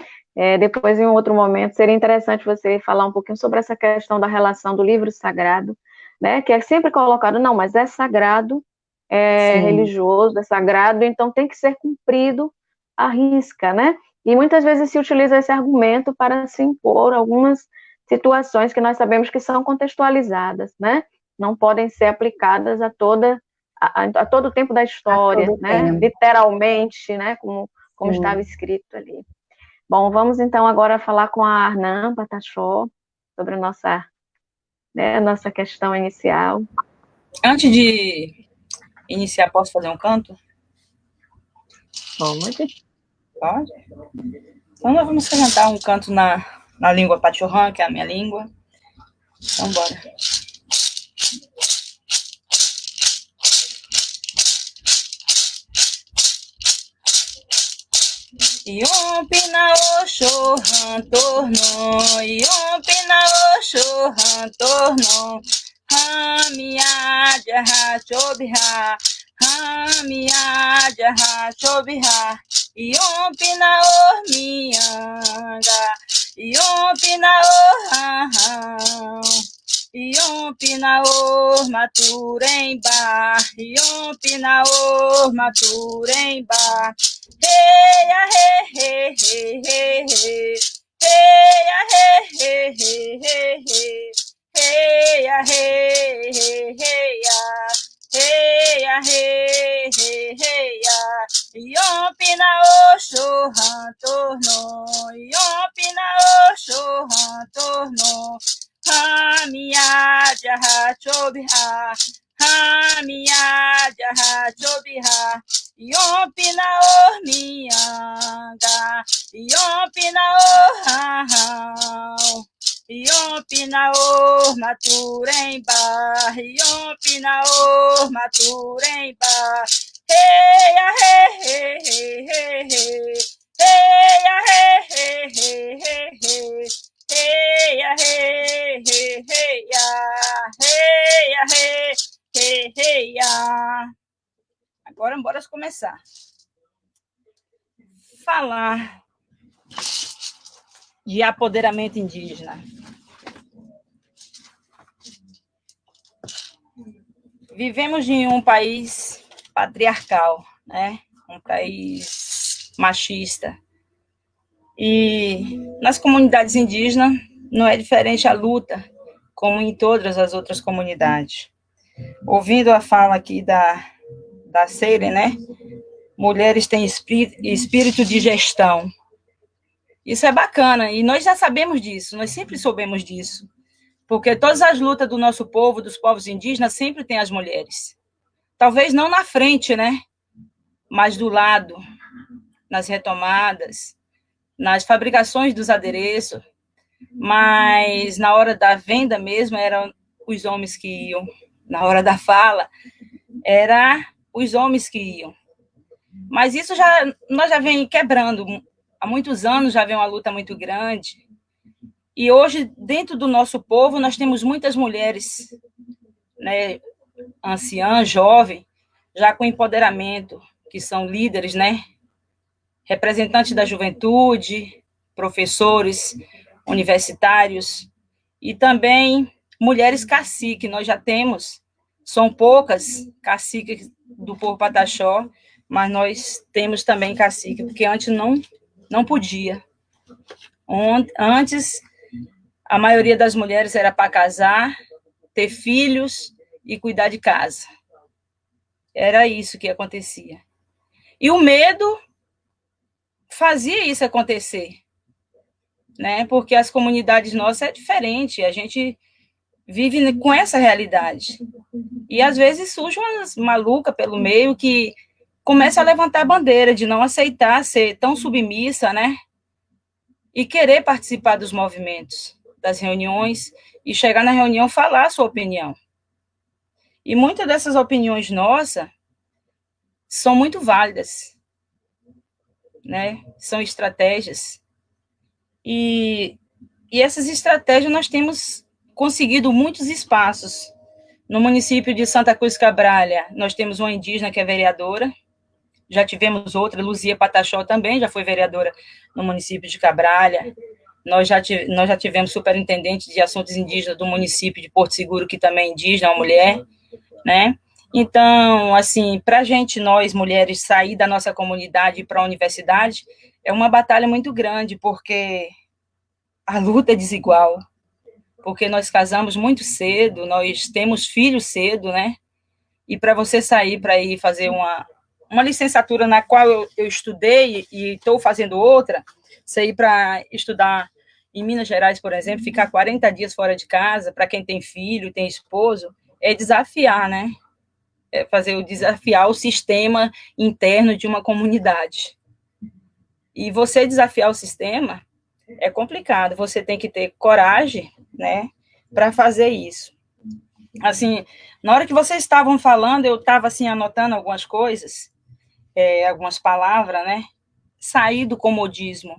Depois, em um outro momento, seria interessante você falar um pouquinho sobre essa questão da relação do livro sagrado, né, que é sempre colocado, não, mas é sagrado, é religioso, é sagrado, então tem que ser cumprido à risca, né? E muitas vezes se utiliza esse argumento para se impor algumas situações que nós sabemos que são contextualizadas, né? Não podem ser aplicadas a todo o tempo da história, né? Tempo. Literalmente, né? Como estava escrito ali. Bom, vamos então agora falar com a Arnan Patachó sobre a nossa questão inicial. Antes de iniciar, posso fazer um canto? Pode. Pode? Então, nós vamos cantar um canto na língua Pachorrã, que é a minha língua. Então, bora. Yom pina osho han torno, yom pina osho han torno, hamia jaha chobha, hamia jaha chobha, yom pina oh mianga, yom pina oh han. Yom pinaor maturemba, yom pinaor maturemba. Hey ya hey hey hey hey hey, hey ya hey hey hey hey hey, hey ya hey hey hey ya, hey ya hey hey hey ya. Yom pinaor shohan torno, yom pinaor shohan torno. Hamia jaha chobha, hamia jaha chobha, yom pina oh mianga, yom pina oh ha ha, yom pina oh maturemba, yom pina oh maturemba. Hey ya hey hey hey hey hey, hey ya hey hey hey hey hey. Hey, ah, hey, hey, hey, ah, hey, ah, hey, hey, hey, ah. Agora, bora começar. Falar de apoderamento indígena. Vivemos em um país patriarcal, né? Um país machista. E nas comunidades indígenas não é diferente a luta, como em todas as outras comunidades. Ouvindo a fala aqui da Seire, né? Mulheres têm espírito de gestão. Isso é bacana, e nós já sabemos disso, nós sempre soubemos disso, porque todas as lutas do nosso povo, dos povos indígenas, sempre tem as mulheres. Talvez não na frente, né? Mas do lado, nas retomadas, nas fabricações dos adereços, mas na hora da venda mesmo, eram os homens que iam. Na hora da fala, eram os homens que iam. Mas isso nós já vem quebrando. Há muitos anos já vem uma luta muito grande. E hoje, dentro do nosso povo, nós temos muitas mulheres, né, anciãs, jovens, já com empoderamento, que são líderes, né, representantes da juventude, professores universitários, e também mulheres cacique, nós já temos, são poucas caciques do povo Pataxó, mas nós temos também cacique, porque antes não podia. Antes, a maioria das mulheres era para casar, ter filhos e cuidar de casa. Era isso que acontecia. E o medo fazia isso acontecer, né? Porque as comunidades nossas é diferente, a gente vive com essa realidade. E às vezes surge umas malucas pelo meio que começa a levantar a bandeira de não aceitar ser tão submissa, né? E querer participar dos movimentos, das reuniões, e chegar na reunião falar a sua opinião. E muitas dessas opiniões nossas são muito válidas, né? São estratégias. E essas estratégias nós temos conseguido muitos espaços. No município de Santa Cruz Cabralha, nós temos uma indígena que é vereadora, já tivemos outra, Luzia Pataxó também, já foi vereadora no município de Cabralha, nós já tivemos superintendente de assuntos indígenas do município de Porto Seguro, que também é indígena, uma mulher, né? Então, assim, para a gente, nós, mulheres, sair da nossa comunidade e ir para a universidade, é uma batalha muito grande, porque a luta é desigual, porque nós casamos muito cedo, nós temos filhos cedo, né? E para você sair para ir fazer uma licenciatura na qual eu estudei e estou fazendo outra, você ir para estudar em Minas Gerais, por exemplo, ficar 40 dias fora de casa, para quem tem filho, tem esposo, é desafiar, né? É desafiar o sistema interno de uma comunidade. E você desafiar o sistema é complicado, você tem que ter coragem, né, para fazer isso. Assim, na hora que vocês estavam falando, eu estava assim anotando algumas coisas, algumas palavras, né? Sair do comodismo.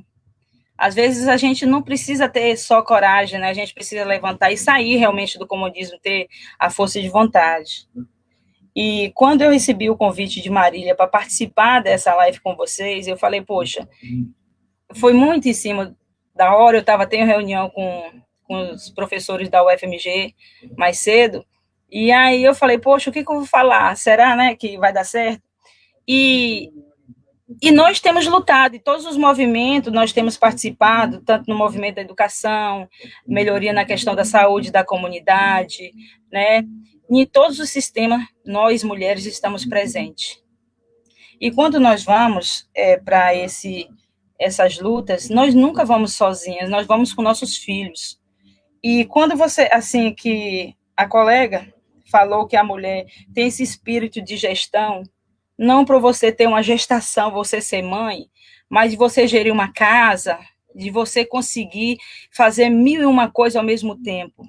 Às vezes a gente não precisa ter só coragem, né? A gente precisa levantar e sair realmente do comodismo, ter a força de vontade. E quando eu recebi o convite de Marília para participar dessa live com vocês, eu falei, poxa, foi muito em cima da hora, eu estava tendo reunião com os professores da UFMG mais cedo, e aí eu falei, poxa, o que eu vou falar? Será, né, que vai dar certo? E nós temos lutado, em todos os movimentos, nós temos participado, tanto no movimento da educação, melhoria na questão da saúde da comunidade, né? Em todos os sistemas, nós, mulheres, estamos presentes. E quando nós vamos para essas lutas, nós nunca vamos sozinhas, nós vamos com nossos filhos. E quando você, assim, que a colega falou que a mulher tem esse espírito de gestão, não para você ter uma gestação, você ser mãe, mas de você gerir uma casa, de você conseguir fazer 1001 coisas ao mesmo tempo,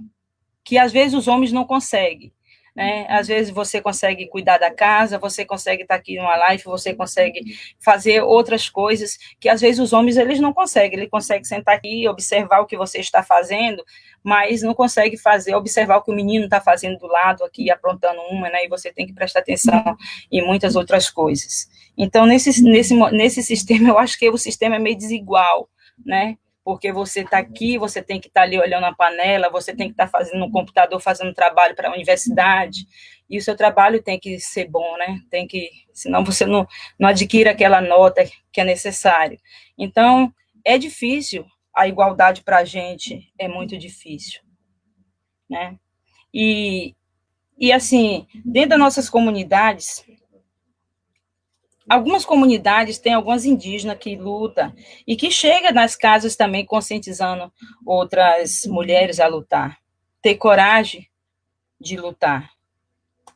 que às vezes os homens não conseguem. né? Às vezes você consegue cuidar da casa, você consegue estar aqui numa live, você consegue fazer outras coisas que às vezes os homens eles não conseguem. Ele consegue sentar aqui e observar o que você está fazendo, mas não consegue observar o que o menino está fazendo do lado aqui, aprontando uma, né? E você tem que prestar atenção em muitas outras coisas. Então, nesse sistema, eu acho que o sistema é meio desigual, né? Porque você está aqui, você tem que estar ali olhando a panela, você tem que estar fazendo no computador, fazendo trabalho para a universidade, e o seu trabalho tem que ser bom, né? Senão você não adquire aquela nota que é necessário. Então, é difícil, a igualdade para a gente é muito difícil, né? E assim, dentro das nossas comunidades, algumas comunidades têm algumas indígenas que lutam e que chegam nas casas também conscientizando outras mulheres a lutar. Ter coragem de lutar,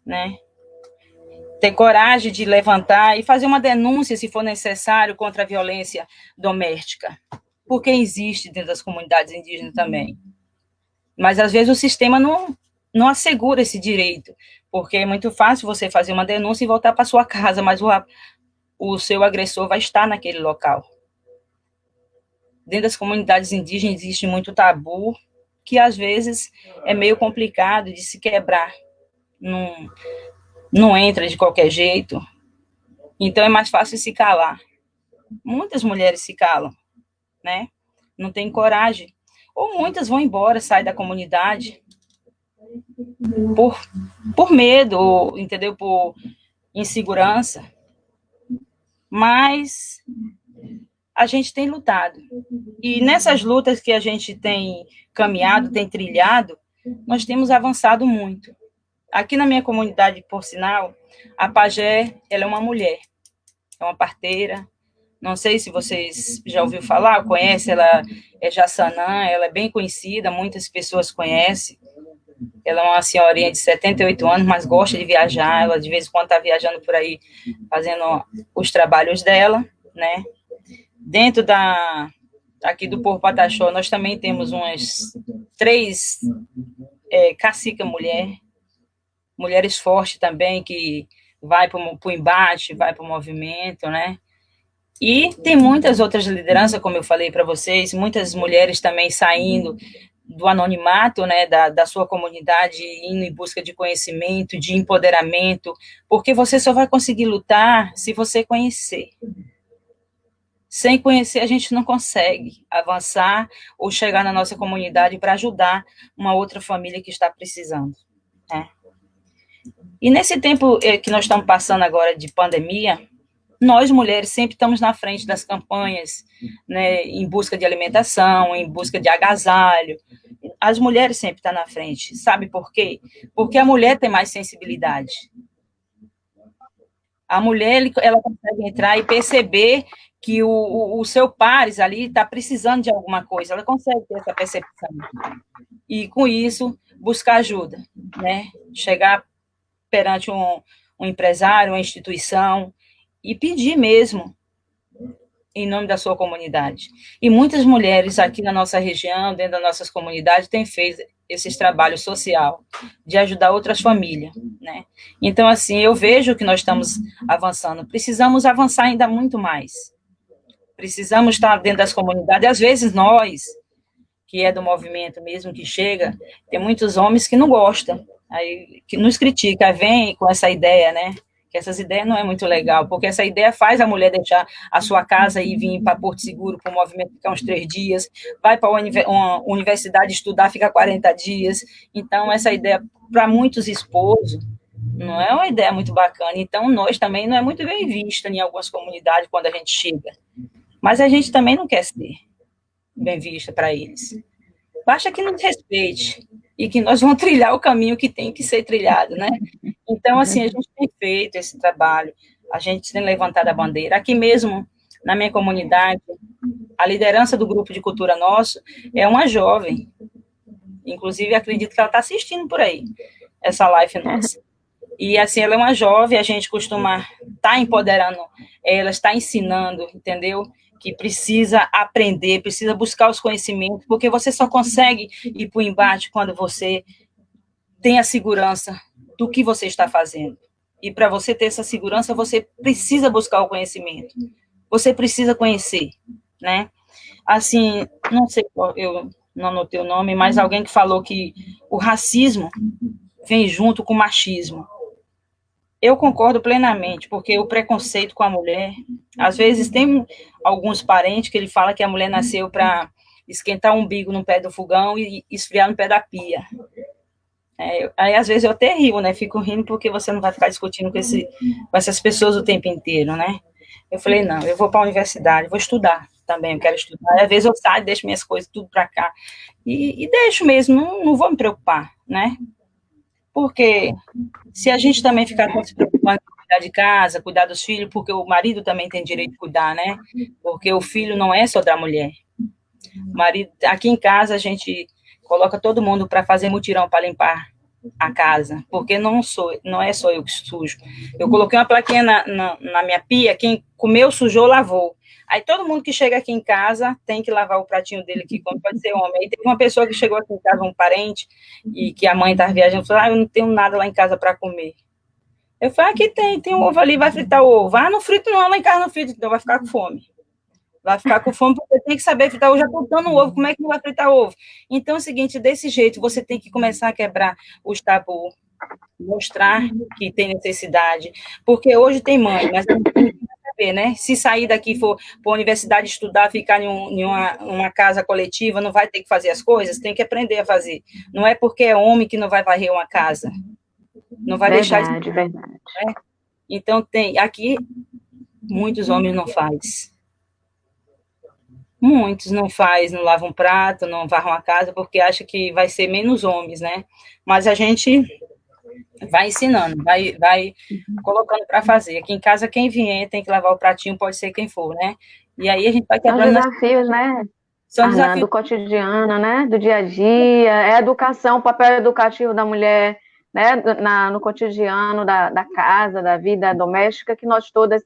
né? Ter coragem de levantar e fazer uma denúncia, se for necessário, contra a violência doméstica. Porque existe dentro das comunidades indígenas também. Mas, às vezes, o sistema não assegura esse direito, porque é muito fácil você fazer uma denúncia e voltar para sua casa, mas o seu agressor vai estar naquele local. Dentro das comunidades indígenas existe muito tabu, que às vezes é meio complicado de se quebrar. Não entra de qualquer jeito. Então é mais fácil se calar. Muitas mulheres se calam, né? Não tem coragem. Ou muitas vão embora, saem da comunidade por medo, entendeu? Por insegurança. Mas a gente tem lutado. E nessas lutas que a gente tem caminhado, tem trilhado, nós temos avançado muito. Aqui na minha comunidade, por sinal, a pajé, ela é uma mulher, é uma parteira. Não sei se vocês já ouviram falar, conhecem, ela é Jaçanã, ela é bem conhecida, muitas pessoas conhecem. Ela é uma senhorinha de 78 anos, mas gosta de viajar, ela de vez em quando está viajando por aí, fazendo os trabalhos dela, né? Dentro aqui do Povo Pataxó, nós também temos umas 3 cacica mulheres fortes também, que vai para o embate, vai para o movimento, né? E tem muitas outras lideranças, como eu falei para vocês, muitas mulheres também saindo do anonimato, né, da sua comunidade, indo em busca de conhecimento, de empoderamento, porque você só vai conseguir lutar se você conhecer. Sem conhecer, a gente não consegue avançar ou chegar na nossa comunidade para ajudar uma outra família que está precisando, né? E nesse tempo que nós estamos passando agora de pandemia, nós, mulheres, sempre estamos na frente das campanhas, né, em busca de alimentação, em busca de agasalho. As mulheres sempre estão na frente. Sabe por quê? Porque a mulher tem mais sensibilidade. A mulher, ela consegue entrar e perceber que o seu pares ali está precisando de alguma coisa. Ela consegue ter essa percepção. E, com isso, buscar ajuda, né? Chegar perante um empresário, uma instituição, e pedir mesmo, em nome da sua comunidade. E muitas mulheres aqui na nossa região, dentro das nossas comunidades, têm feito esse trabalho social, de ajudar outras famílias, né? Então, assim, eu vejo que nós estamos avançando. Precisamos avançar ainda muito mais. Precisamos estar dentro das comunidades. Às vezes, nós, que é do movimento mesmo, que chega, tem muitos homens que não gostam, aí, que nos criticam, vem com essa ideia, né? Que essas ideias não é muito legal, porque essa ideia faz a mulher deixar a sua casa e vir para Porto Seguro, para o movimento, ficar uns 3 dias, vai para uma universidade estudar, fica 40 dias. Então, essa ideia, para muitos esposos, não é uma ideia muito bacana. Então, nós também não é muito bem vista em algumas comunidades quando a gente chega. Mas a gente também não quer ser bem vista para eles. Basta que nos respeite e que nós vamos trilhar o caminho que tem que ser trilhado, né? Então, assim, a gente tem feito esse trabalho, a gente tem levantado a bandeira. Aqui mesmo, na minha comunidade, a liderança do grupo de cultura nosso é uma jovem. Inclusive, acredito que ela está assistindo por aí, essa live nossa. E, assim, ela é uma jovem, a gente costuma estar empoderando ela, está ensinando, entendeu? Que precisa aprender, precisa buscar os conhecimentos, porque você só consegue ir para o embate quando você tem a segurança do que você está fazendo. E para você ter essa segurança, você precisa buscar o conhecimento. Você precisa conhecer, né? Assim, não sei qual, eu não anotei o nome, mas alguém que falou que o racismo vem junto com o machismo. Eu concordo plenamente, porque o preconceito com a mulher, às vezes tem alguns parentes que ele fala que a mulher nasceu para esquentar o umbigo no pé do fogão e esfriar no pé da pia. Aí, às vezes, eu até rio, né? Fico rindo porque você não vai ficar discutindo com essas pessoas o tempo inteiro, né? Eu falei, não, eu vou para a universidade, vou estudar também, eu quero estudar. Aí, às vezes eu saio, deixo minhas coisas tudo para cá. E deixo mesmo, não vou me preocupar, né? Porque se a gente também ficar se preocupando com cuidar de casa, cuidar dos filhos, porque o marido também tem direito de cuidar, né? Porque o filho não é só da mulher. O marido, aqui em casa, a gente coloca todo mundo para fazer mutirão para limpar a casa, porque não é só eu que sujo. Eu coloquei uma plaquinha na minha pia, quem comeu, sujou, lavou. Aí todo mundo que chega aqui em casa tem que lavar o pratinho dele, que como pode ser homem. Aí teve uma pessoa que chegou aqui em casa, um parente, e que a mãe estava viajando, falou, eu não tenho nada lá em casa para comer. Eu falei, aqui tem um ovo ali, vai fritar o ovo. Não frito não, lá em casa não frito, então vai ficar com fome. Vai ficar com fome porque tem que saber fritar ovo, já estou dando ovo, como é que não vai fritar ovo? Então é o seguinte, desse jeito, você tem que começar a quebrar os tabus, mostrar que tem necessidade, porque hoje tem mãe, mas não tem que saber, né? Se sair daqui for para a universidade estudar, ficar em uma casa coletiva, não vai ter que fazer as coisas, tem que aprender a fazer. Não é porque é homem que não vai varrer uma casa. Não vai deixar isso. Verdade. Né? Então, aqui, muitos homens não fazem. Muitos não lavam um prato, não varram a casa, porque acha que vai ser menos homens, né? Mas a gente vai ensinando, vai colocando para fazer. Aqui em casa, quem vier tem que lavar o pratinho, pode ser quem for, né? E aí a gente vai quebrando... São desafios, né? São desafios do cotidiano, né? Do dia a dia, é a educação, o papel educativo da mulher, né? No cotidiano da casa, da vida doméstica, que nós todas,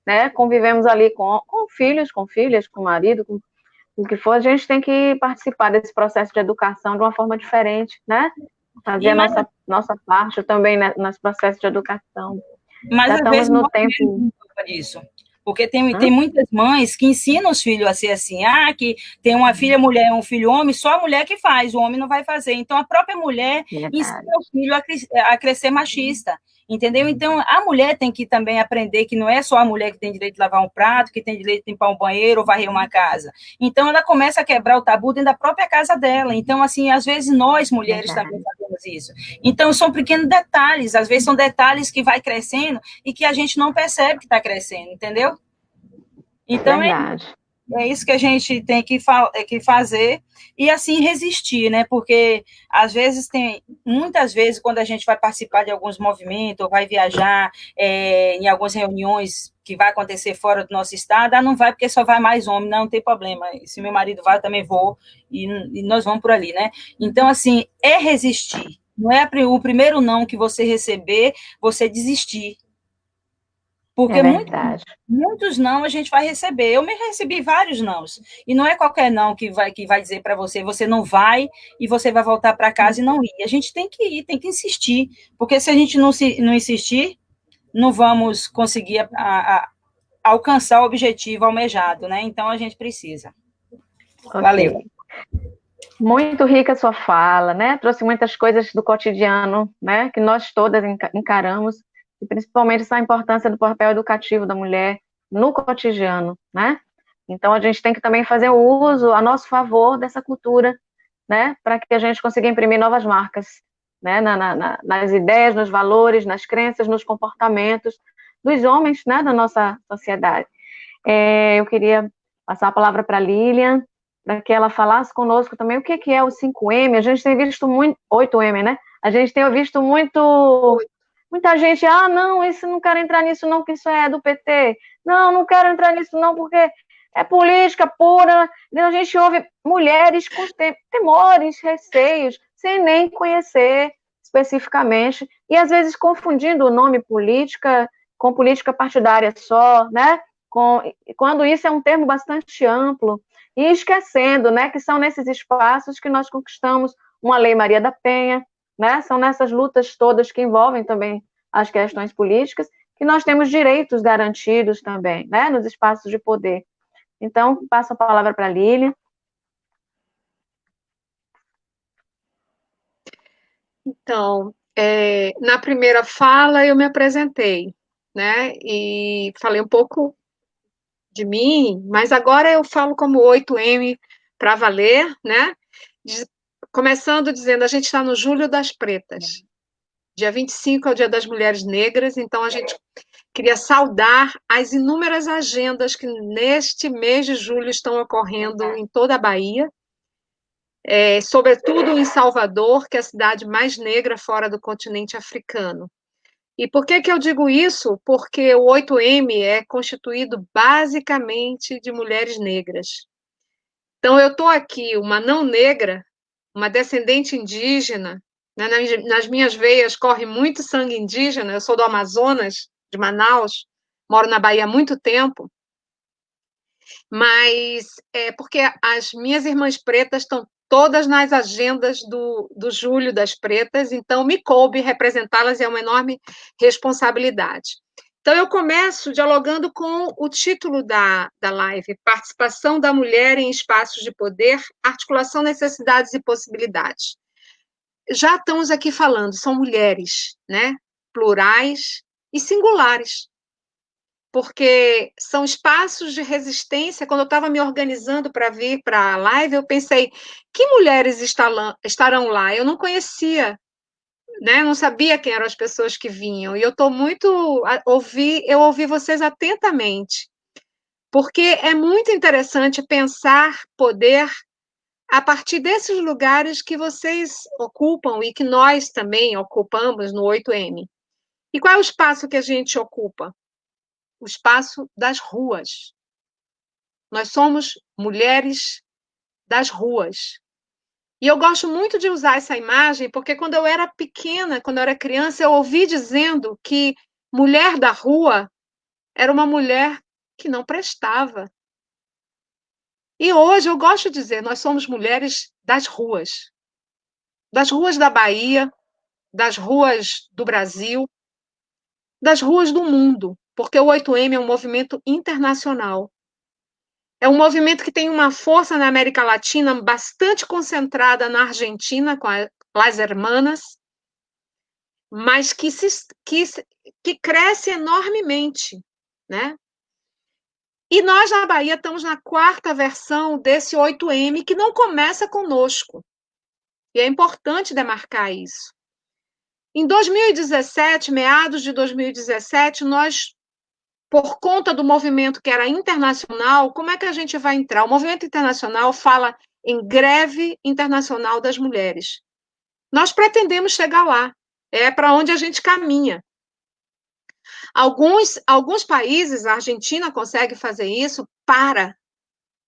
né, convivemos ali com filhos, com filhas, com marido, com o que for, a gente tem que participar desse processo de educação de uma forma diferente, né? Fazer a nossa parte também nesse processo de educação. Mas já às estamos vezes no tempo disso. Porque tem muitas mães que ensinam os filhos a ser assim, que tem uma filha mulher e um filho homem, só a mulher que faz, o homem não vai fazer. Então, a própria mulher ensina o filho a crescer machista, entendeu? Então, a mulher tem que também aprender que não é só a mulher que tem direito de lavar um prato, que tem direito de limpar um banheiro ou varrer uma casa. Então, ela começa a quebrar o tabu dentro da própria casa dela. Então, assim, às vezes nós, mulheres, também fazemos isso. Então, são pequenos detalhes, às vezes são detalhes que vai crescendo e que a gente não percebe que está crescendo, entendeu? Então, é isso que a gente tem que fazer e, assim, resistir, né? Porque, às vezes, muitas vezes, quando a gente vai participar de alguns movimentos ou vai viajar em algumas reuniões que vai acontecer fora do nosso estado, não vai porque só vai mais homem, não tem problema. Se meu marido vai, eu também vou e nós vamos por ali, né? Então, assim, é resistir. Não é o primeiro não que você receber, você desistir. Porque muitos não a gente vai receber. Eu me recebi vários nãos. E não é qualquer não que vai dizer para você não vai e você vai voltar para casa e não ir. A gente tem que ir, tem que insistir. Porque se a gente não insistir, não vamos conseguir alcançar o objetivo almejado, né? Então, a gente precisa. Okay. Valeu. Muito rica a sua fala, né? Trouxe muitas coisas do cotidiano, né? Que nós todas encaramos. E principalmente essa importância do papel educativo da mulher no cotidiano, né? Então, a gente tem que também fazer o uso a nosso favor dessa cultura, né? Para que a gente consiga imprimir novas marcas, né? Nas ideias, nos valores, nas crenças, nos comportamentos dos homens, né? Da nossa sociedade. Eu queria passar a palavra para a Lilian, para que ela falasse conosco também o que é o 5M. A gente tem visto muito... 8M, né? A gente tem visto muita gente, não, isso não quero entrar nisso não, porque isso é do PT. Não quero entrar nisso não, porque é política pura. A gente ouve mulheres com temores, receios, sem nem conhecer especificamente, e às vezes confundindo o nome política com política partidária só, né? Quando isso é um termo bastante amplo, e esquecendo, né, que são nesses espaços que nós conquistamos uma Lei Maria da Penha, né? São nessas lutas todas que envolvem também as questões políticas que nós temos direitos garantidos também, né? Nos espaços de poder. Então, passo a palavra para a Lília. Então, na primeira fala eu me apresentei, né? E falei um pouco de mim, mas agora eu falo como 8M para valer, né? Começando dizendo, a gente está no Julho das Pretas. Dia 25 é o Dia das Mulheres Negras, então a gente queria saudar as inúmeras agendas que neste mês de julho estão ocorrendo em toda a Bahia, sobretudo em Salvador, que é a cidade mais negra fora do continente africano. E por que eu digo isso? Porque o 8M é constituído basicamente de mulheres negras. Então, eu estou aqui, uma não negra, uma descendente indígena, né? Nas minhas veias corre muito sangue indígena, eu sou do Amazonas, de Manaus, moro na Bahia há muito tempo, mas é porque as minhas irmãs pretas estão todas nas agendas do Julho das Pretas, então me coube representá-las, é uma enorme responsabilidade. Então, eu começo dialogando com o título da live, Participação da Mulher em Espaços de Poder, Articulação, Necessidades e Possibilidades. Já estamos aqui falando, são mulheres, né? Plurais e singulares, porque são espaços de resistência. Quando eu estava me organizando para vir para a live, eu pensei, que mulheres estarão lá? Eu não conhecia, né? Não sabia quem eram as pessoas que vinham, e eu estou muito... eu ouvi vocês atentamente, porque é muito interessante pensar poder a partir desses lugares que vocês ocupam e que nós também ocupamos no 8M. E qual é o espaço que a gente ocupa? O espaço das ruas. Nós somos mulheres das ruas. E eu gosto muito de usar essa imagem, porque quando eu era pequena, quando eu era criança, eu ouvi dizendo que mulher da rua era uma mulher que não prestava. E hoje eu gosto de dizer, nós somos mulheres das ruas da Bahia, das ruas do Brasil, das ruas do mundo, porque o 8M é um movimento internacional. É um movimento que tem uma força na América Latina bastante concentrada na Argentina, com as Hermanas, mas que cresce enormemente, né? E nós, na Bahia, estamos na 4ª versão desse 8M, que não começa conosco. E é importante demarcar isso. Em 2017, meados de 2017, nós, por conta do movimento que era internacional, como é que a gente vai entrar? O movimento internacional fala em greve internacional das mulheres. Nós pretendemos chegar lá, é para onde a gente caminha. Alguns países, a Argentina consegue fazer isso,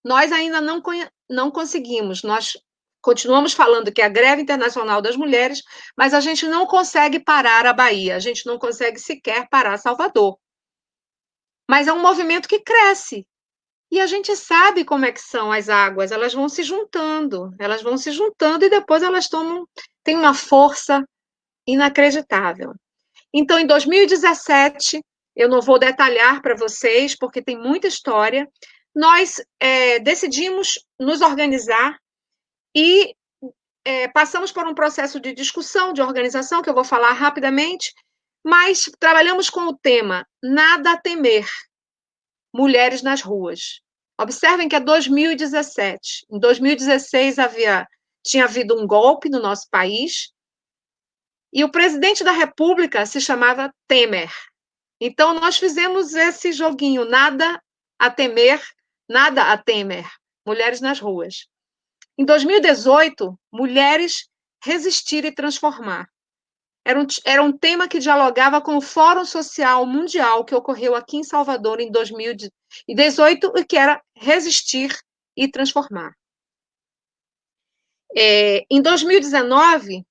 nós ainda não conseguimos, nós continuamos falando que é a greve internacional das mulheres, mas a gente não consegue parar a Bahia, a gente não consegue sequer parar Salvador. Mas é um movimento que cresce. E a gente sabe como é que são as águas, elas vão se juntando e depois elas têm uma força inacreditável. Então, em 2017, eu não vou detalhar para vocês, porque tem muita história, nós decidimos nos organizar e passamos por um processo de discussão, de organização, que eu vou falar rapidamente, mas trabalhamos com o tema Nada a Temer, Mulheres nas Ruas. Observem que é 2017. Em 2016 tinha havido um golpe no nosso país e o presidente da República se chamava Temer. Então, nós fizemos esse joguinho, Nada a Temer, Nada a Temer, Mulheres nas Ruas. Em 2018, Mulheres Resistir e Transformar. Era um tema que dialogava com o Fórum Social Mundial que ocorreu aqui em Salvador em 2018 e que era Resistir e Transformar. Em 2019,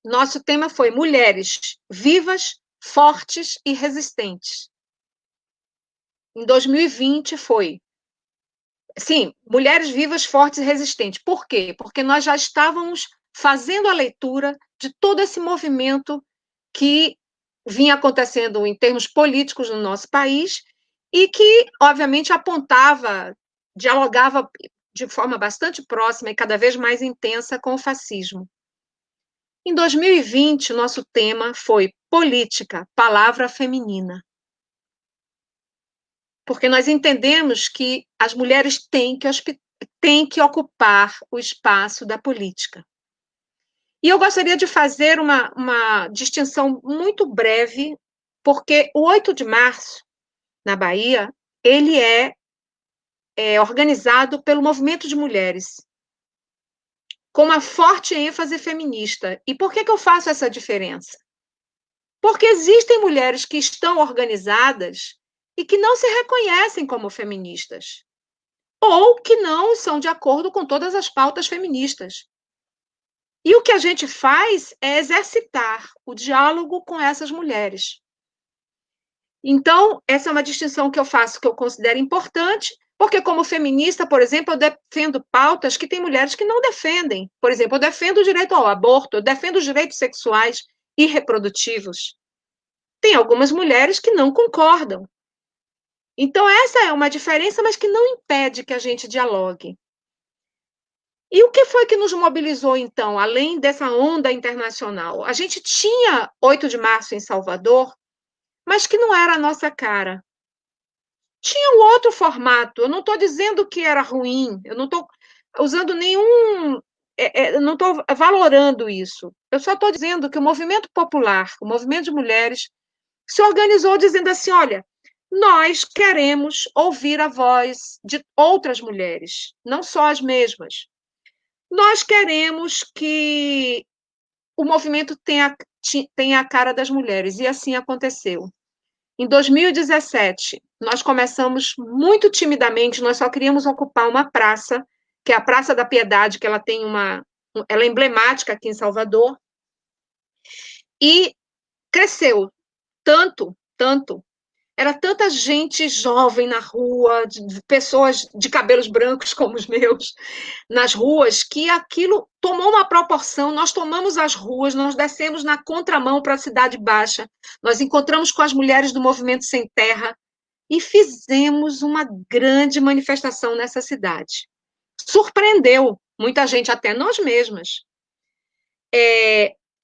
nosso tema foi Mulheres Vivas, Fortes e Resistentes. Em 2020 foi, sim, Mulheres Vivas, Fortes e Resistentes. Por quê? Porque nós já estávamos fazendo a leitura de todo esse movimento que vinha acontecendo em termos políticos no nosso país e que, obviamente, apontava, dialogava de forma bastante próxima e cada vez mais intensa com o fascismo. Em 2020, nosso tema foi Política, Palavra Feminina. Porque nós entendemos que as mulheres têm que ocupar o espaço da política. E eu gostaria de fazer uma distinção muito breve, porque o 8 de março, na Bahia, ele é organizado pelo movimento de mulheres, com uma forte ênfase feminista. E por que eu faço essa diferença? Porque existem mulheres que estão organizadas e que não se reconhecem como feministas, ou que não são de acordo com todas as pautas feministas. E o que a gente faz é exercitar o diálogo com essas mulheres. Então, essa é uma distinção que eu faço, que eu considero importante, porque como feminista, por exemplo, eu defendo pautas que tem mulheres que não defendem. Por exemplo, eu defendo o direito ao aborto, eu defendo os direitos sexuais e reprodutivos. Tem algumas mulheres que não concordam. Então, essa é uma diferença, mas que não impede que a gente dialogue. E o que foi que nos mobilizou, então, além dessa onda internacional? A gente tinha 8 de março em Salvador, mas que não era a nossa cara. Tinha um outro formato. Eu não estou dizendo que era ruim, eu não estou usando nenhum. Eu não estou valorando isso. Eu só estou dizendo que o movimento popular, o movimento de mulheres, se organizou dizendo assim: olha, nós queremos ouvir a voz de outras mulheres, não só as mesmas. Nós queremos que o movimento tenha a cara das mulheres, e assim aconteceu. Em 2017, nós começamos muito timidamente, nós só queríamos ocupar uma praça, que é a Praça da Piedade, que ela é emblemática aqui em Salvador, e cresceu tanto, era tanta gente jovem na rua, pessoas de cabelos brancos como os meus, nas ruas, que aquilo tomou uma proporção. Nós tomamos as ruas, nós descemos na contramão para a Cidade Baixa, nós encontramos com as mulheres do Movimento Sem Terra e fizemos uma grande manifestação nessa cidade. Surpreendeu muita gente, até nós mesmas.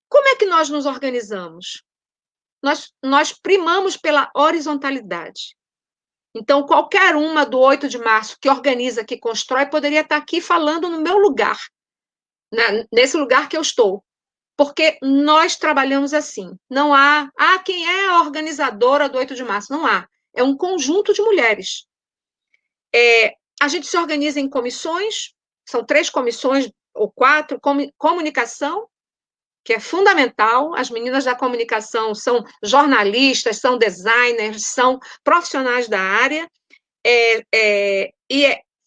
Como é que nós nos organizamos? Nós primamos pela horizontalidade. Então, qualquer uma do 8 de março que organiza, que constrói, poderia estar aqui falando no meu lugar, nesse lugar que eu estou. Porque nós trabalhamos assim. Não há, quem é a organizadora do 8 de março? Não há. É um conjunto de mulheres. A gente se organiza em comissões, são 3 comissões ou 4, comunicação, que é fundamental. As meninas da comunicação são jornalistas, são designers, são profissionais da área,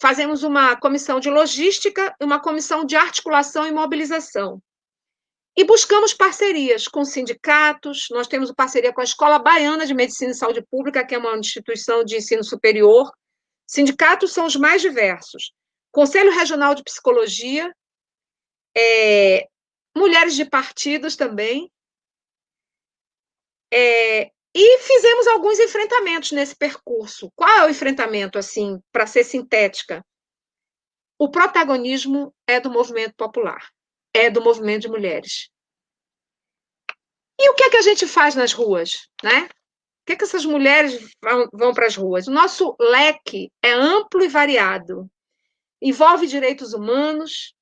fazemos uma comissão de logística e uma comissão de articulação e mobilização. E buscamos parcerias com sindicatos, nós temos parceria com a Escola Baiana de Medicina e Saúde Pública, que é uma instituição de ensino superior. Sindicatos são os mais diversos. Conselho Regional de Psicologia, mulheres de partidos também, e fizemos alguns enfrentamentos nesse percurso. Qual é o enfrentamento, assim, para ser sintética? O protagonismo é do movimento popular, é do movimento de mulheres. E o que é que a gente faz nas ruas, né? O que é que essas mulheres vão para as ruas? O nosso leque é amplo e variado. Envolve direitos humanos,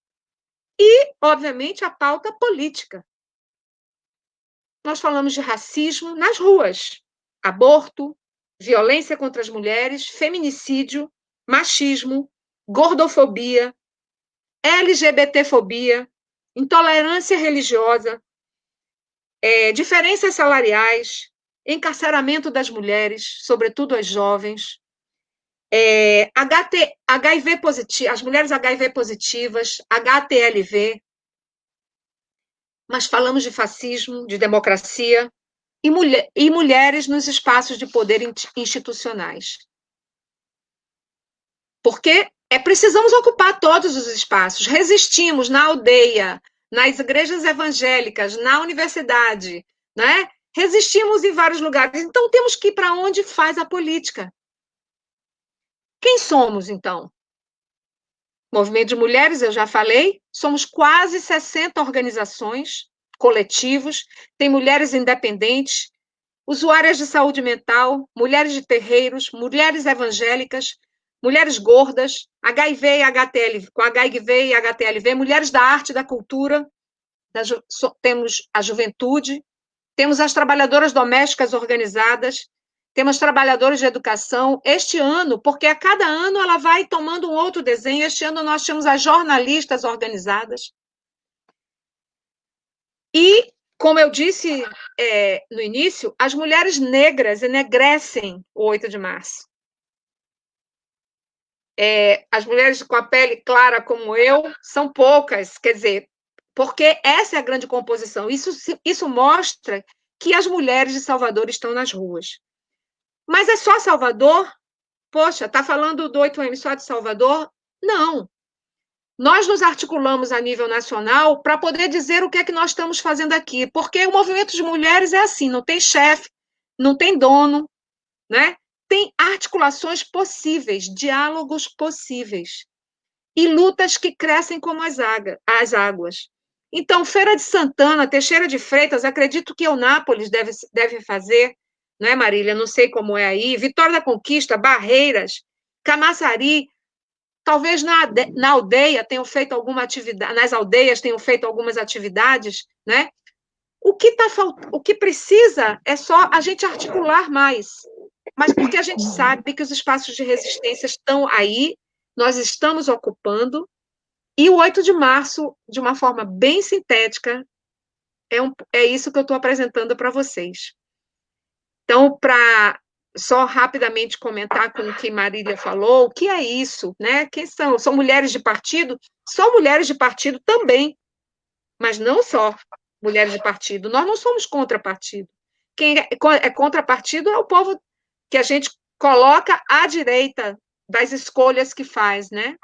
e, obviamente, a pauta política. Nós falamos de racismo nas ruas, aborto, violência contra as mulheres, feminicídio, machismo, gordofobia, LGBTfobia, intolerância religiosa, diferenças salariais, encarceramento das mulheres, sobretudo as jovens, HIV positivo, as mulheres HIV positivas, HTLV, mas falamos de fascismo, de democracia e mulheres nos espaços de poder institucionais. Porque precisamos ocupar todos os espaços. Resistimos na aldeia, nas igrejas evangélicas, na universidade, né? Resistimos em vários lugares. Então, temos que ir para onde faz a política. Quem somos, então? Movimento de Mulheres, eu já falei, somos quase 60 organizações, coletivos, tem mulheres independentes, usuárias de saúde mental, mulheres de terreiros, mulheres evangélicas, mulheres gordas, HIV e HTLV, com HIV e HTLV, mulheres da arte e da cultura, temos a juventude, temos as trabalhadoras domésticas organizadas, temos trabalhadores de educação. Este ano, porque a cada ano ela vai tomando um outro desenho, este ano nós temos as jornalistas organizadas. E, como eu disse no início, as mulheres negras enegrecem o 8 de março. As mulheres com a pele clara como eu são poucas, quer dizer, porque essa é a grande composição. Isso mostra que as mulheres de Salvador estão nas ruas. Mas é só Salvador? Poxa, está falando do 8M só de Salvador? Não. Nós nos articulamos a nível nacional para poder dizer o que é que nós estamos fazendo aqui, porque o movimento de mulheres é assim, não tem chefe, não tem dono, né? Tem articulações possíveis, diálogos possíveis, e lutas que crescem como as águas. Então, Feira de Santana, Teixeira de Freitas, acredito que Eunápolis deve fazer, não é, Marília? Não sei como é aí. Vitória da Conquista, Barreiras, Camaçari, talvez na aldeia tenham feito alguma atividade, nas aldeias tenham feito algumas atividades, né? O que precisa é só a gente articular mais, mas porque a gente sabe que os espaços de resistência estão aí, nós estamos ocupando, e o 8 de março, de uma forma bem sintética, é isso que eu estou apresentando para vocês. Então, para só rapidamente comentar com o que Marília falou, o que é isso, né? Quem são? São mulheres de partido? São mulheres de partido também, mas não só mulheres de partido. Nós não somos contra partido. Quem é contra partido é o povo que a gente coloca à direita das escolhas que faz, né?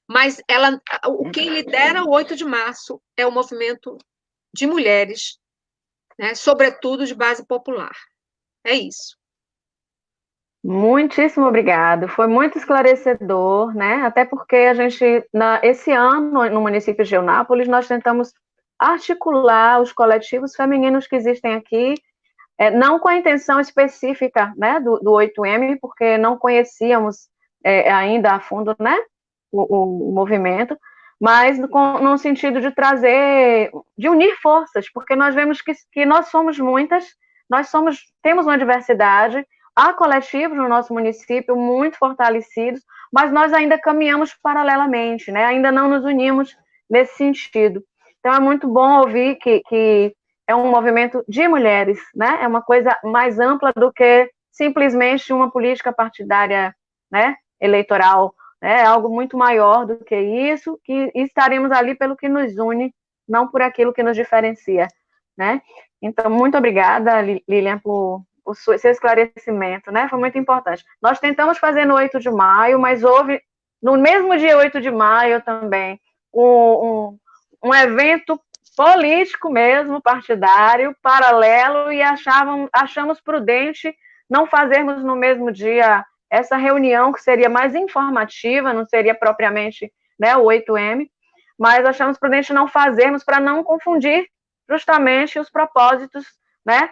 Mas quem lidera o 8 de março é o movimento de mulheres, né? Sobretudo de base popular. É isso. Muitíssimo obrigado, foi muito esclarecedor, né? Até porque a gente, esse ano, no município de Eunápolis, nós tentamos articular os coletivos femininos que existem aqui, não com a intenção específica, né, do 8M, porque não conhecíamos ainda a fundo, né, o movimento, mas no sentido de trazer, de unir forças, porque nós vemos que nós somos muitas, temos uma diversidade. Há coletivos no nosso município muito fortalecidos, mas nós ainda caminhamos paralelamente, né? Ainda não nos unimos nesse sentido. Então, é muito bom ouvir que é um movimento de mulheres, né? É uma coisa mais ampla do que simplesmente uma política partidária, né? Eleitoral. É algo muito maior do que isso, que estaremos ali pelo que nos une, não por aquilo que nos diferencia, né? Então, muito obrigada, Lilian, por o seu esclarecimento, né? Foi muito importante. Nós tentamos fazer no 8 de maio, mas houve, no mesmo dia 8 de maio também, um evento político mesmo, partidário, paralelo, e achamos prudente não fazermos no mesmo dia essa reunião, que seria mais informativa, não seria propriamente, né, o 8M, mas achamos prudente não fazermos para não confundir justamente os propósitos, né,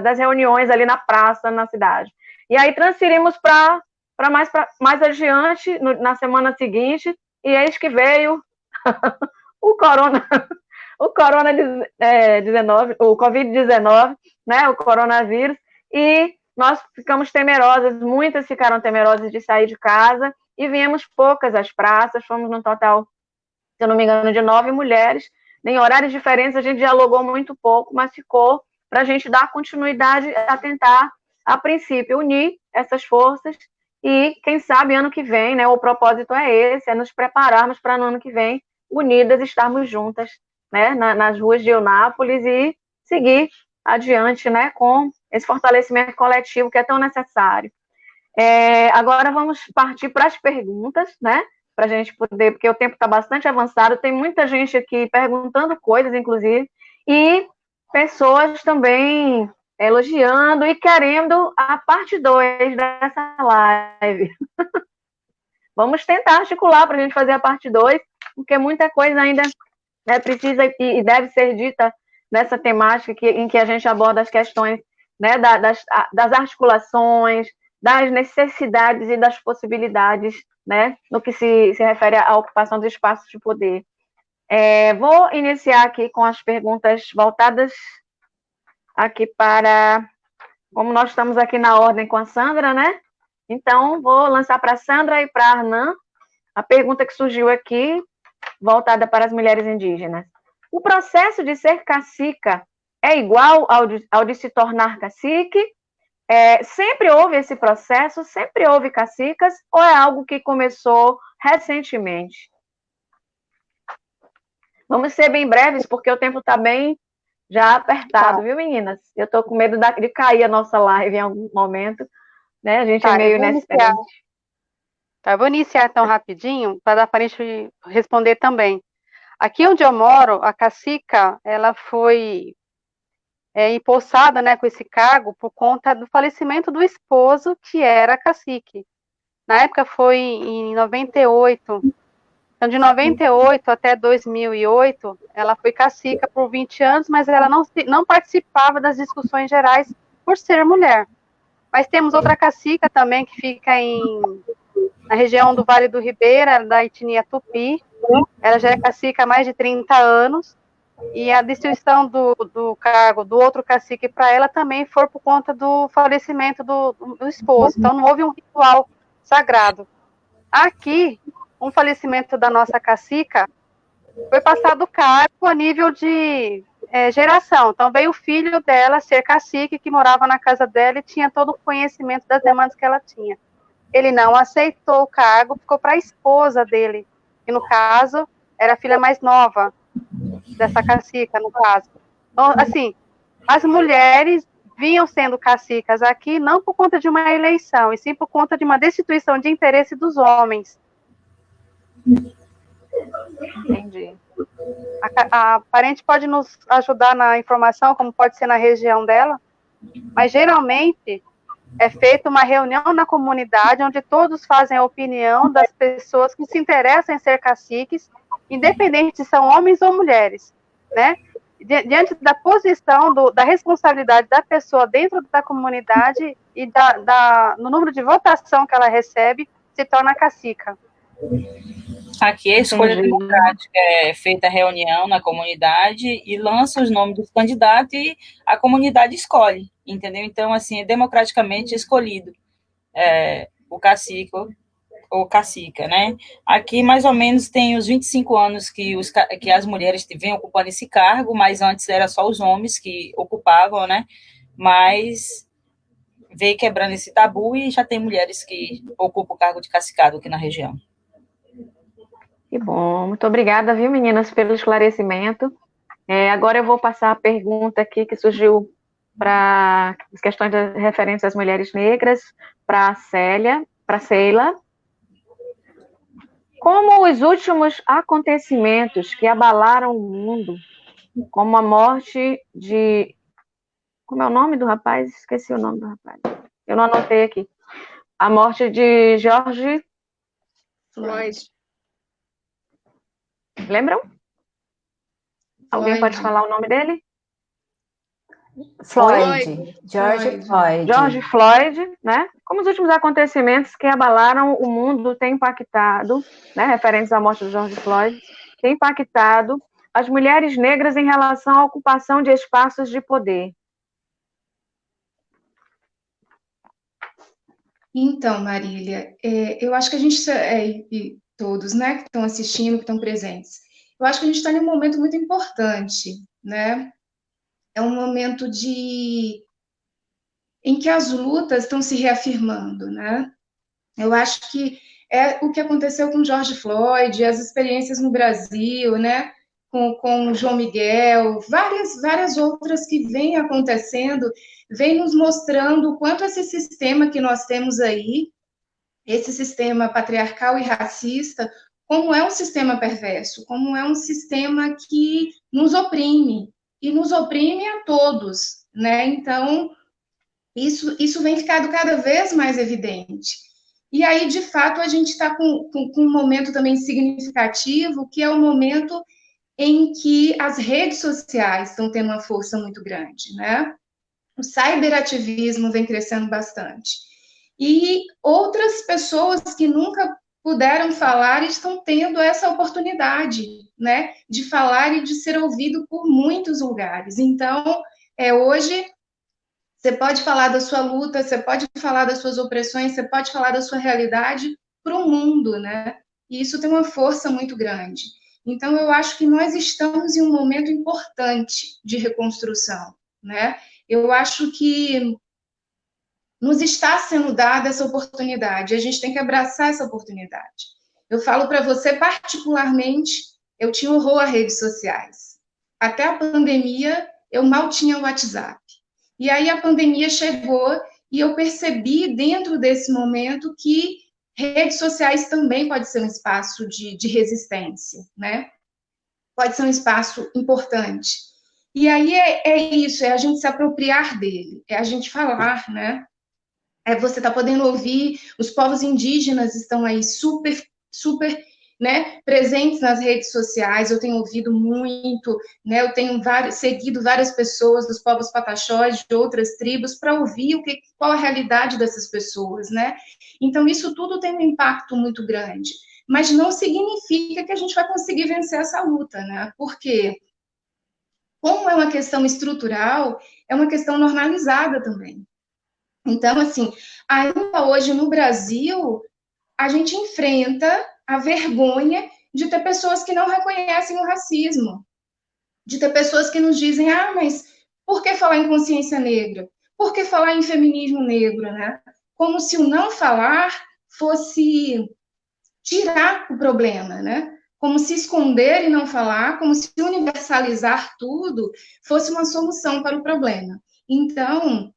das reuniões ali na praça, na cidade. E aí transferimos para mais adiante, na semana seguinte, e eis que veio o Covid-19, né, o coronavírus, e nós ficamos temerosas, muitas ficaram temerosas de sair de casa, e viemos poucas às praças, fomos no total, se eu não me engano, de 9 mulheres, em horários diferentes, a gente dialogou muito pouco, mas ficou para a gente dar continuidade a tentar, a princípio, unir essas forças e, quem sabe, ano que vem, né, o propósito é esse, é nos prepararmos para no ano que vem, unidas, estarmos juntas, né, nas ruas de Eunápolis e seguir adiante, né, com esse fortalecimento coletivo que é tão necessário. Agora vamos partir para as perguntas, né? para a gente poder, porque o tempo está bastante avançado, tem muita gente aqui perguntando coisas, inclusive, e pessoas também elogiando e querendo a parte 2 dessa live. Vamos tentar articular para a gente fazer a parte 2, porque muita coisa ainda precisa e deve ser dita nessa temática em que a gente aborda as questões, né, das articulações, das necessidades e das possibilidades, né, no que se refere à ocupação dos espaços de poder. Vou iniciar aqui com as perguntas voltadas aqui para... Como nós estamos aqui na ordem com a Sandra, né? Então, vou lançar para a Sandra e para a Arnan a pergunta que surgiu aqui, voltada para as mulheres indígenas. O processo de ser cacica é igual ao de se tornar cacique? Sempre houve esse processo? Sempre houve cacicas? Ou é algo que começou recentemente? Vamos ser bem breves, porque o tempo está bem já apertado, viu, meninas? Eu estou com medo de cair a nossa live em algum momento, né? A gente é meio inexperiente. Eu vou iniciar então rapidinho, para dar para a gente responder também. Aqui onde eu moro, a cacica, ela foi empossada, né, com esse cargo por conta do falecimento do esposo, que era cacique. Na época foi em 98. Então, de 98 até 2008, ela foi cacica por 20 anos, mas ela não participava das discussões gerais por ser mulher. Mas temos outra cacica também, que fica na região do Vale do Ribeira, da etnia Tupi. Ela já é cacica há mais de 30 anos, e a destituição do cargo do outro cacique para ela também foi por conta do falecimento do esposo. Então, não houve um ritual sagrado. Aqui, um falecimento da nossa cacica, foi passado o cargo a nível de geração. Então, veio o filho dela ser cacique, que morava na casa dela e tinha todo o conhecimento das demandas que ela tinha. Ele não aceitou o cargo, ficou para a esposa dele, que no caso era a filha mais nova dessa cacica, no caso. Então, assim, as mulheres vinham sendo cacicas aqui não por conta de uma eleição, e sim por conta de uma destituição de interesse dos homens. Entendi. A parente pode nos ajudar na informação, como pode ser na região dela, mas geralmente é feita uma reunião na comunidade, onde todos fazem a opinião das pessoas que se interessam em ser caciques, independente se são homens ou mulheres, né? Diante da posição, da responsabilidade da pessoa dentro da comunidade e no número de votação que ela recebe, se torna cacica. Aqui a escolha democrática é feita a reunião na comunidade e lança os nomes dos candidatos e a comunidade escolhe, entendeu? Então, assim, é democraticamente escolhido o cacique ou cacica, né? Aqui, mais ou menos, tem os 25 anos que as mulheres vêm ocupando esse cargo, mas antes era só os homens que ocupavam, né? Mas veio quebrando esse tabu e já tem mulheres que ocupam o cargo de cacicado aqui na região. Que bom, muito obrigada, viu, meninas, pelo esclarecimento. Agora eu vou passar a pergunta aqui que surgiu para as questões referentes às mulheres negras, para a Sheila. Como os últimos acontecimentos que abalaram o mundo, como a morte de... Como é o nome do rapaz? Esqueci o nome do rapaz. Eu não anotei aqui. A morte de George Floyd. Lembram? Alguém pode falar o nome dele? George Floyd, né? Como os últimos acontecimentos que abalaram o mundo têm impactado, né, referentes à morte de George Floyd, têm impactado as mulheres negras em relação à ocupação de espaços de poder. Então, Marília, eu acho que a gente, e todos, né, que estão assistindo, que estão presentes, eu acho que a gente está em um momento muito importante, né? É um momento em que as lutas estão se reafirmando, né? Eu acho que é o que aconteceu com George Floyd, as experiências no Brasil, né? Com o João Miguel, várias outras que vêm acontecendo, vem nos mostrando o quanto esse sistema que nós temos aí esse sistema patriarcal e racista como é um sistema perverso, como é um sistema que nos oprime, e nos oprime a todos, né? Então, isso vem ficando cada vez mais evidente. E aí, de fato, a gente está com um momento também significativo, que é o momento em que as redes sociais estão tendo uma força muito grande, né? O cyberativismo vem crescendo bastante. E outras pessoas que nunca puderam falar estão tendo essa oportunidade, né, de falar e de ser ouvido por muitos lugares. Então, hoje, você pode falar da sua luta, você pode falar das suas opressões, você pode falar da sua realidade para o mundo, né? E isso tem uma força muito grande. Então, eu acho que nós estamos em um momento importante de reconstrução, né? Eu acho que nos está sendo dada essa oportunidade, a gente tem que abraçar essa oportunidade. Eu falo para você, particularmente, eu tinha horror a redes sociais. Até a pandemia, eu mal tinha o WhatsApp. E aí a pandemia chegou e eu percebi, dentro desse momento, que redes sociais também pode ser um espaço de resistência, né? Pode ser um espaço importante. E aí isso, é a gente se apropriar dele, é a gente falar, né? Você está podendo ouvir, os povos indígenas estão aí super, super, né, presentes nas redes sociais, eu tenho ouvido muito, né, eu tenho seguido várias pessoas dos povos pataxós, de outras tribos, para ouvir qual a realidade dessas pessoas, né? Então, isso tudo tem um impacto muito grande, mas não significa que a gente vai conseguir vencer essa luta, né? Porque, como é uma questão estrutural, é uma questão normalizada também. Então, assim, ainda hoje no Brasil, a gente enfrenta a vergonha de ter pessoas que não reconhecem o racismo, de ter pessoas que nos dizem, mas por que falar em consciência negra? Por que falar em feminismo negro, né? Como se o não falar fosse tirar o problema, né? Como se esconder e não falar, como se universalizar tudo fosse uma solução para o problema. Então,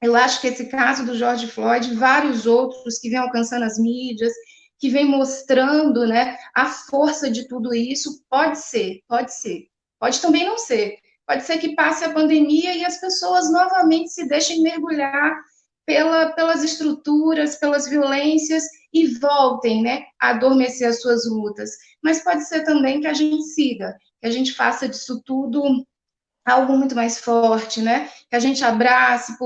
eu acho que esse caso do George Floyd, vários outros que vêm alcançando as mídias, que vêm mostrando, né, a força de tudo isso, pode ser, pode também não ser, pode ser que passe a pandemia e as pessoas novamente se deixem mergulhar pelas estruturas, pelas violências e voltem, né, a adormecer as suas lutas, mas pode ser também que a gente siga, que a gente faça disso tudo algo muito mais forte, né? Que a gente abrace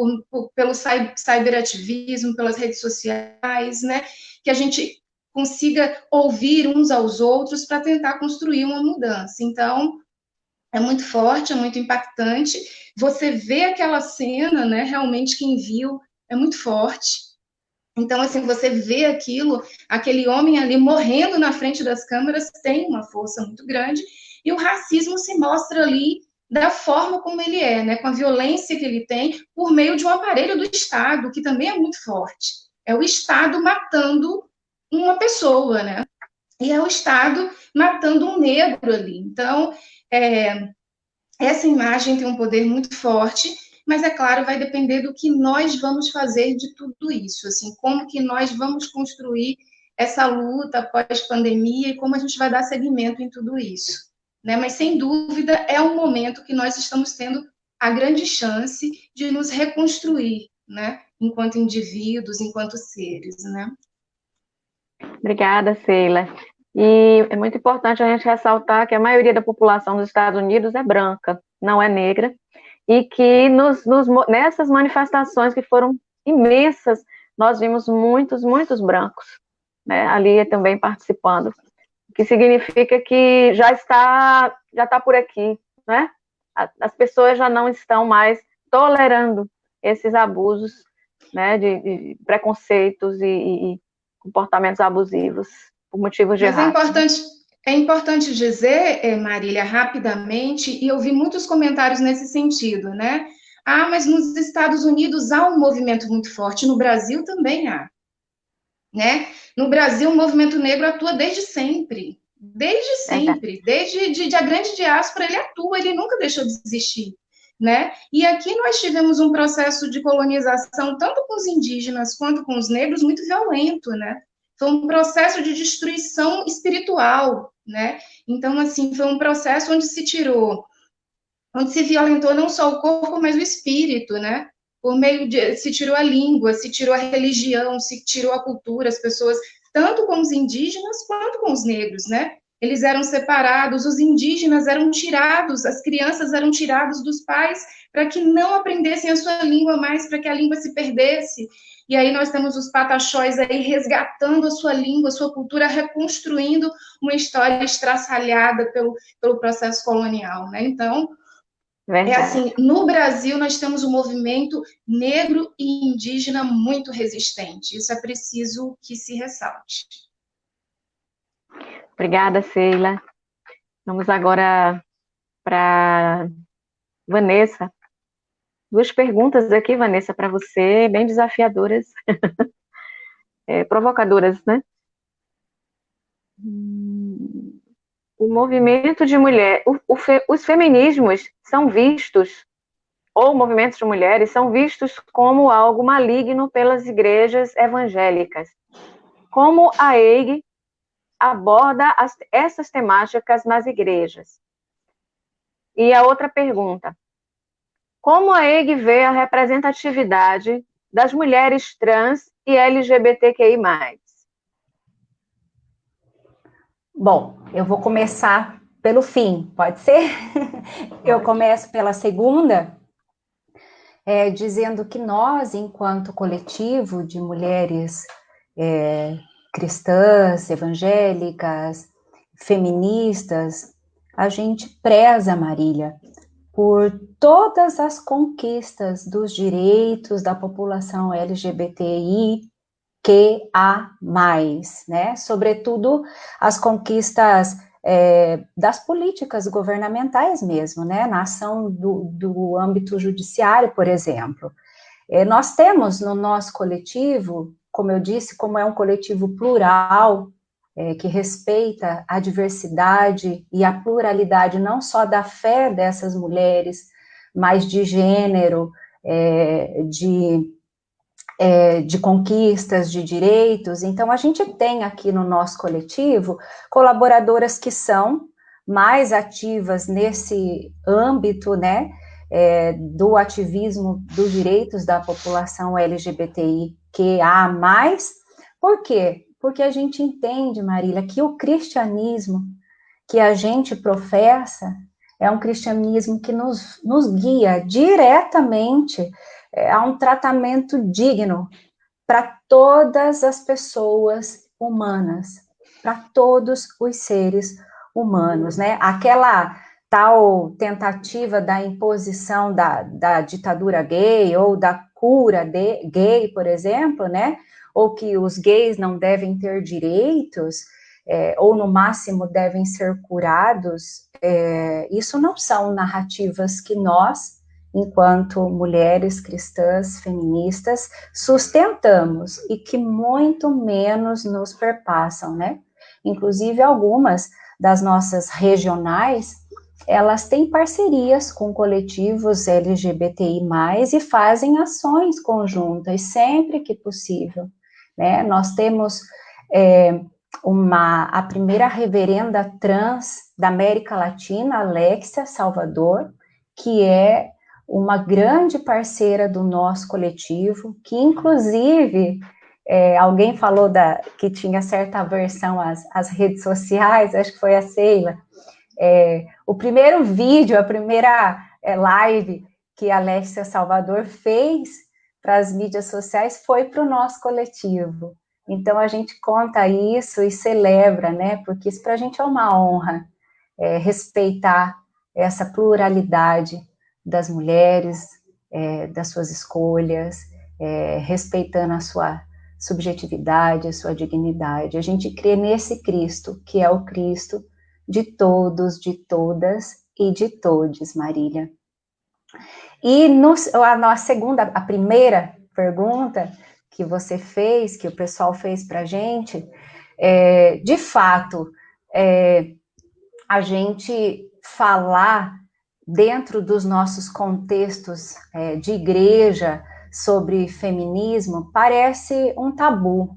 pelo cyberativismo, pelas redes sociais, né? Que a gente consiga ouvir uns aos outros para tentar construir uma mudança. Então, é muito forte, é muito impactante. Você vê aquela cena, né? Realmente quem viu é muito forte. Então, assim, você vê aquilo, aquele homem ali morrendo na frente das câmeras tem uma força muito grande, e o racismo se mostra ali da forma como ele é, né, com a violência que ele tem, por meio de um aparelho do Estado, que também é muito forte. É o Estado matando uma pessoa, né? E é o Estado matando um negro ali. Então, essa imagem tem um poder muito forte, mas, é claro, vai depender do que nós vamos fazer de tudo isso, assim, como que nós vamos construir essa luta pós-pandemia e como a gente vai dar seguimento em tudo isso, né? Mas, sem dúvida, é um momento que nós estamos tendo a grande chance de nos reconstruir, né? Enquanto indivíduos, enquanto seres, né? Obrigada, Sheila. E é muito importante a gente ressaltar que a maioria da população dos Estados Unidos é branca, não é negra, e que nessas manifestações que foram imensas, nós vimos muitos brancos, né, ali também participando, o que significa que já está por aqui, né? As pessoas já não estão mais tolerando esses abusos, né, de preconceitos e comportamentos abusivos por motivos de raça. É importante dizer, Marília, rapidamente, e eu vi muitos comentários nesse sentido, né? Mas nos Estados Unidos há um movimento muito forte, no Brasil também há, né? No Brasil, o movimento negro atua desde sempre, desde a grande diáspora ele atua, ele nunca deixou de existir. né? E aqui nós tivemos um processo de colonização, tanto com os indígenas quanto com os negros, muito violento, né? Foi um processo de destruição espiritual, né? Então, assim, foi um processo onde se violentou não só o corpo, mas o espírito, né? Por meio de, se tirou a língua, se tirou a religião, se tirou a cultura, as pessoas, tanto com os indígenas quanto com os negros, né? Eles eram separados, os indígenas eram tirados, as crianças eram tiradas dos pais para que não aprendessem a sua língua mais, para que a língua se perdesse. E aí nós temos os pataxós aí resgatando a sua língua, a sua cultura, reconstruindo uma história estraçalhada pelo processo colonial, né? Então, Verdade. assim, no Brasil nós temos um movimento negro e indígena muito resistente. Isso é preciso que se ressalte. Obrigada, Sheila. Vamos agora para Vanessa. Duas perguntas aqui, Vanessa, para você, bem desafiadoras, provocadoras, né? O movimento de mulher, os feminismos são vistos, ou movimentos de mulheres, são vistos como algo maligno pelas igrejas evangélicas. Como a EIG aborda essas temáticas nas igrejas? E a outra pergunta: como a EIG vê a representatividade das mulheres trans e LGBTQI+. Bom, eu vou começar pelo fim, pode ser? Eu começo pela segunda, dizendo que nós, enquanto coletivo de mulheres cristãs, evangélicas, feministas, a gente preza, Marília, por todas as conquistas dos direitos da população LGBTI, que há mais, né? Sobretudo as conquistas das políticas governamentais mesmo, né? Na ação do âmbito judiciário, por exemplo. Nós temos no nosso coletivo, como eu disse, como é um coletivo plural, que respeita a diversidade e a pluralidade não só da fé dessas mulheres, mas de gênero, de conquistas, de direitos. Então, a gente tem aqui no nosso coletivo colaboradoras que são mais ativas nesse âmbito, né, do ativismo dos direitos da população LGBTI, que há mais. Por quê? Porque a gente entende, Marília, que o cristianismo que a gente professa é um cristianismo que nos guia diretamente a um tratamento digno para todas as pessoas humanas, para todos os seres humanos, né? Aquela tal tentativa da imposição da ditadura gay ou da cura gay, por exemplo, né? Ou que os gays não devem ter direitos, ou no máximo devem ser curados, isso não são narrativas que nós, enquanto mulheres cristãs, feministas, sustentamos e que muito menos nos perpassam, né? Inclusive, algumas das nossas regionais, elas têm parcerias com coletivos LGBTI+, e fazem ações conjuntas, sempre que possível, né? Nós temos a primeira reverenda trans da América Latina, Alexia Salvador, que é uma grande parceira do nosso coletivo, que inclusive, alguém falou que tinha certa aversão às redes sociais, acho que foi a Sheila, o primeiro vídeo, a primeira live que a Alexia Salvador fez para as mídias sociais foi para o nosso coletivo. Então, a gente conta isso e celebra, né, porque isso para a gente é uma honra, respeitar essa pluralidade das mulheres, das suas escolhas, respeitando a sua subjetividade, a sua dignidade. A gente crê nesse Cristo, que é o Cristo de todos, de todas e de todes, Marília. E a primeira pergunta que você fez, que o pessoal fez para a gente, de fato, a gente falar dentro dos nossos contextos de igreja sobre feminismo, parece um tabu,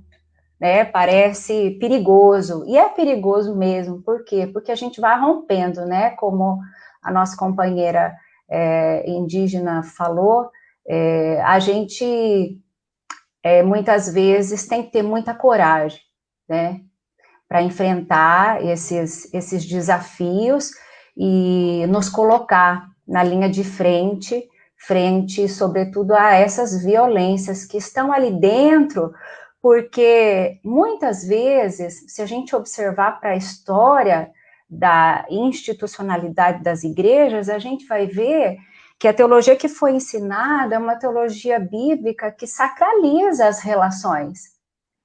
né? Parece perigoso, e é perigoso mesmo. Por quê? Porque a gente vai rompendo, né? Como a nossa companheira indígena falou, a gente muitas vezes tem que ter muita coragem, né? Para enfrentar esses desafios e nos colocar na linha de frente, sobretudo, a essas violências que estão ali dentro, porque muitas vezes, se a gente observar para a história da institucionalidade das igrejas, a gente vai ver que a teologia que foi ensinada é uma teologia bíblica que sacraliza as relações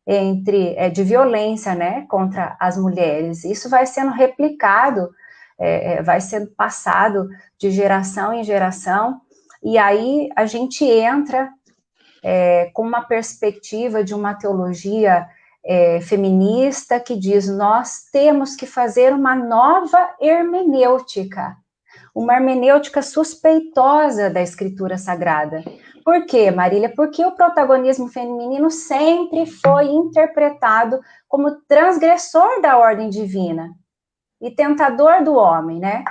de violência, né, contra as mulheres. Isso vai sendo replicado, vai sendo passado de geração em geração, e aí a gente entra com uma perspectiva de uma teologia feminista que diz: nós temos que fazer uma nova hermenêutica, uma hermenêutica suspeitosa da Escritura Sagrada. Por quê, Marília? Porque o protagonismo feminino sempre foi interpretado como transgressor da ordem divina e tentador do homem, né?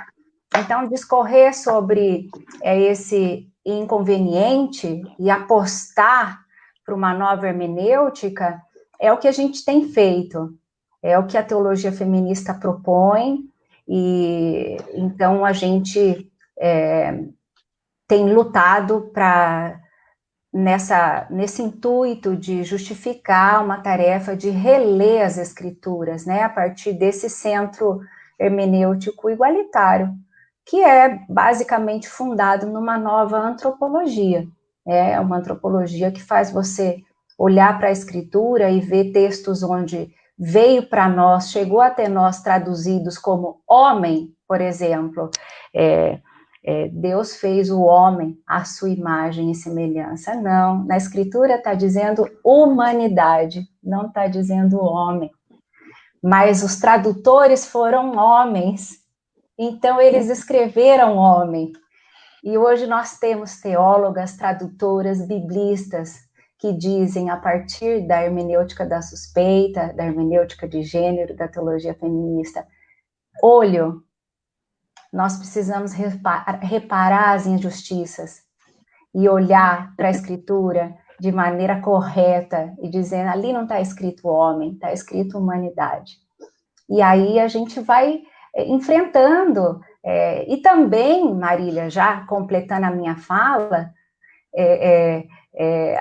Então, discorrer sobre esse inconveniente e apostar para uma nova hermenêutica é o que a gente tem feito, é o que a teologia feminista propõe, e então a gente tem lutado nesse intuito de justificar uma tarefa de reler as escrituras, né, a partir desse centro hermenêutico igualitário, que é basicamente fundado numa nova antropologia. É uma antropologia que faz você olhar para a escritura e ver textos onde veio para nós, chegou até nós traduzidos como homem, por exemplo. Deus fez o homem à sua imagem e semelhança. Não, na escritura está dizendo humanidade, não está dizendo homem. Mas os tradutores foram homens, então eles escreveram homem. E hoje nós temos teólogas, tradutoras, biblistas, que dizem, a partir da hermenêutica da suspeita, da hermenêutica de gênero, da teologia feminista, nós precisamos reparar as injustiças e olhar para a escritura de maneira correta e dizendo, ali não está escrito homem, está escrito humanidade. E aí a gente vai enfrentando, e também, Marília, já completando a minha fala,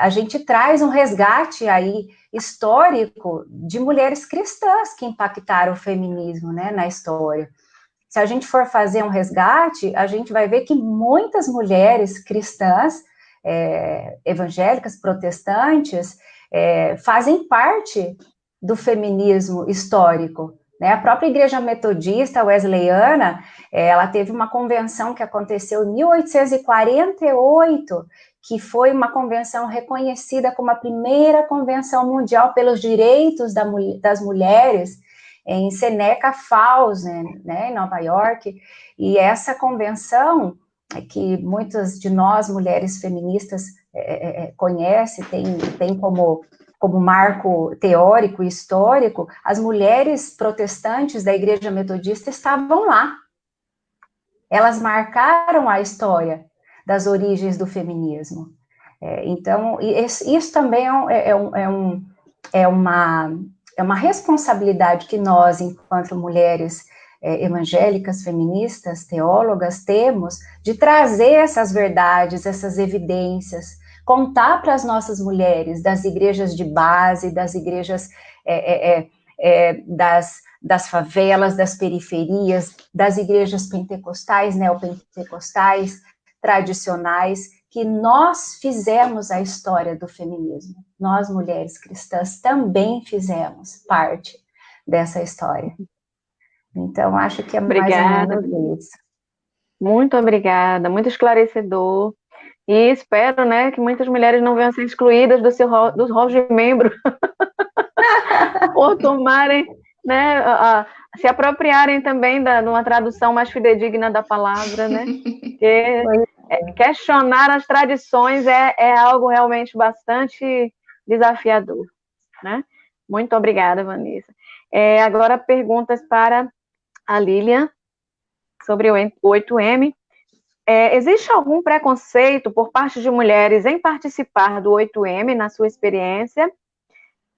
a gente traz um resgate aí histórico de mulheres cristãs que impactaram o feminismo, né, na história. Se a gente for fazer um resgate, a gente vai ver que muitas mulheres cristãs, evangélicas, protestantes, fazem parte do feminismo histórico, né? A própria Igreja Metodista Wesleyana, ela teve uma convenção que aconteceu em 1848, que foi uma convenção reconhecida como a primeira convenção mundial pelos direitos das mulheres, em Seneca Falls, né, em Nova York. E essa convenção, que muitas de nós, mulheres feministas, conhecem, tem como marco teórico e histórico, as mulheres protestantes da Igreja Metodista estavam lá. Elas marcaram a história das origens do feminismo. Então, isso também é uma responsabilidade que nós, enquanto mulheres evangélicas, feministas, teólogas, temos de trazer essas verdades, essas evidências, contar para as nossas mulheres das igrejas de base, das igrejas das favelas, das periferias, das igrejas pentecostais, neopentecostais, tradicionais, que nós fizemos a história do feminismo. Nós, mulheres cristãs, também fizemos parte dessa história. Então, acho que é mais ou menos isso. Muito obrigada, muito esclarecedor. E espero, né, que muitas mulheres não venham a ser excluídas dos rolos de membro por tomarem, né, se apropriarem também de uma tradução mais fidedigna da palavra, né? Porque questionar as tradições é algo realmente bastante desafiador, né? Muito obrigada, Vanessa. Agora, perguntas para a Lilian sobre o 8M. Existe algum preconceito por parte de mulheres em participar do 8M, na sua experiência?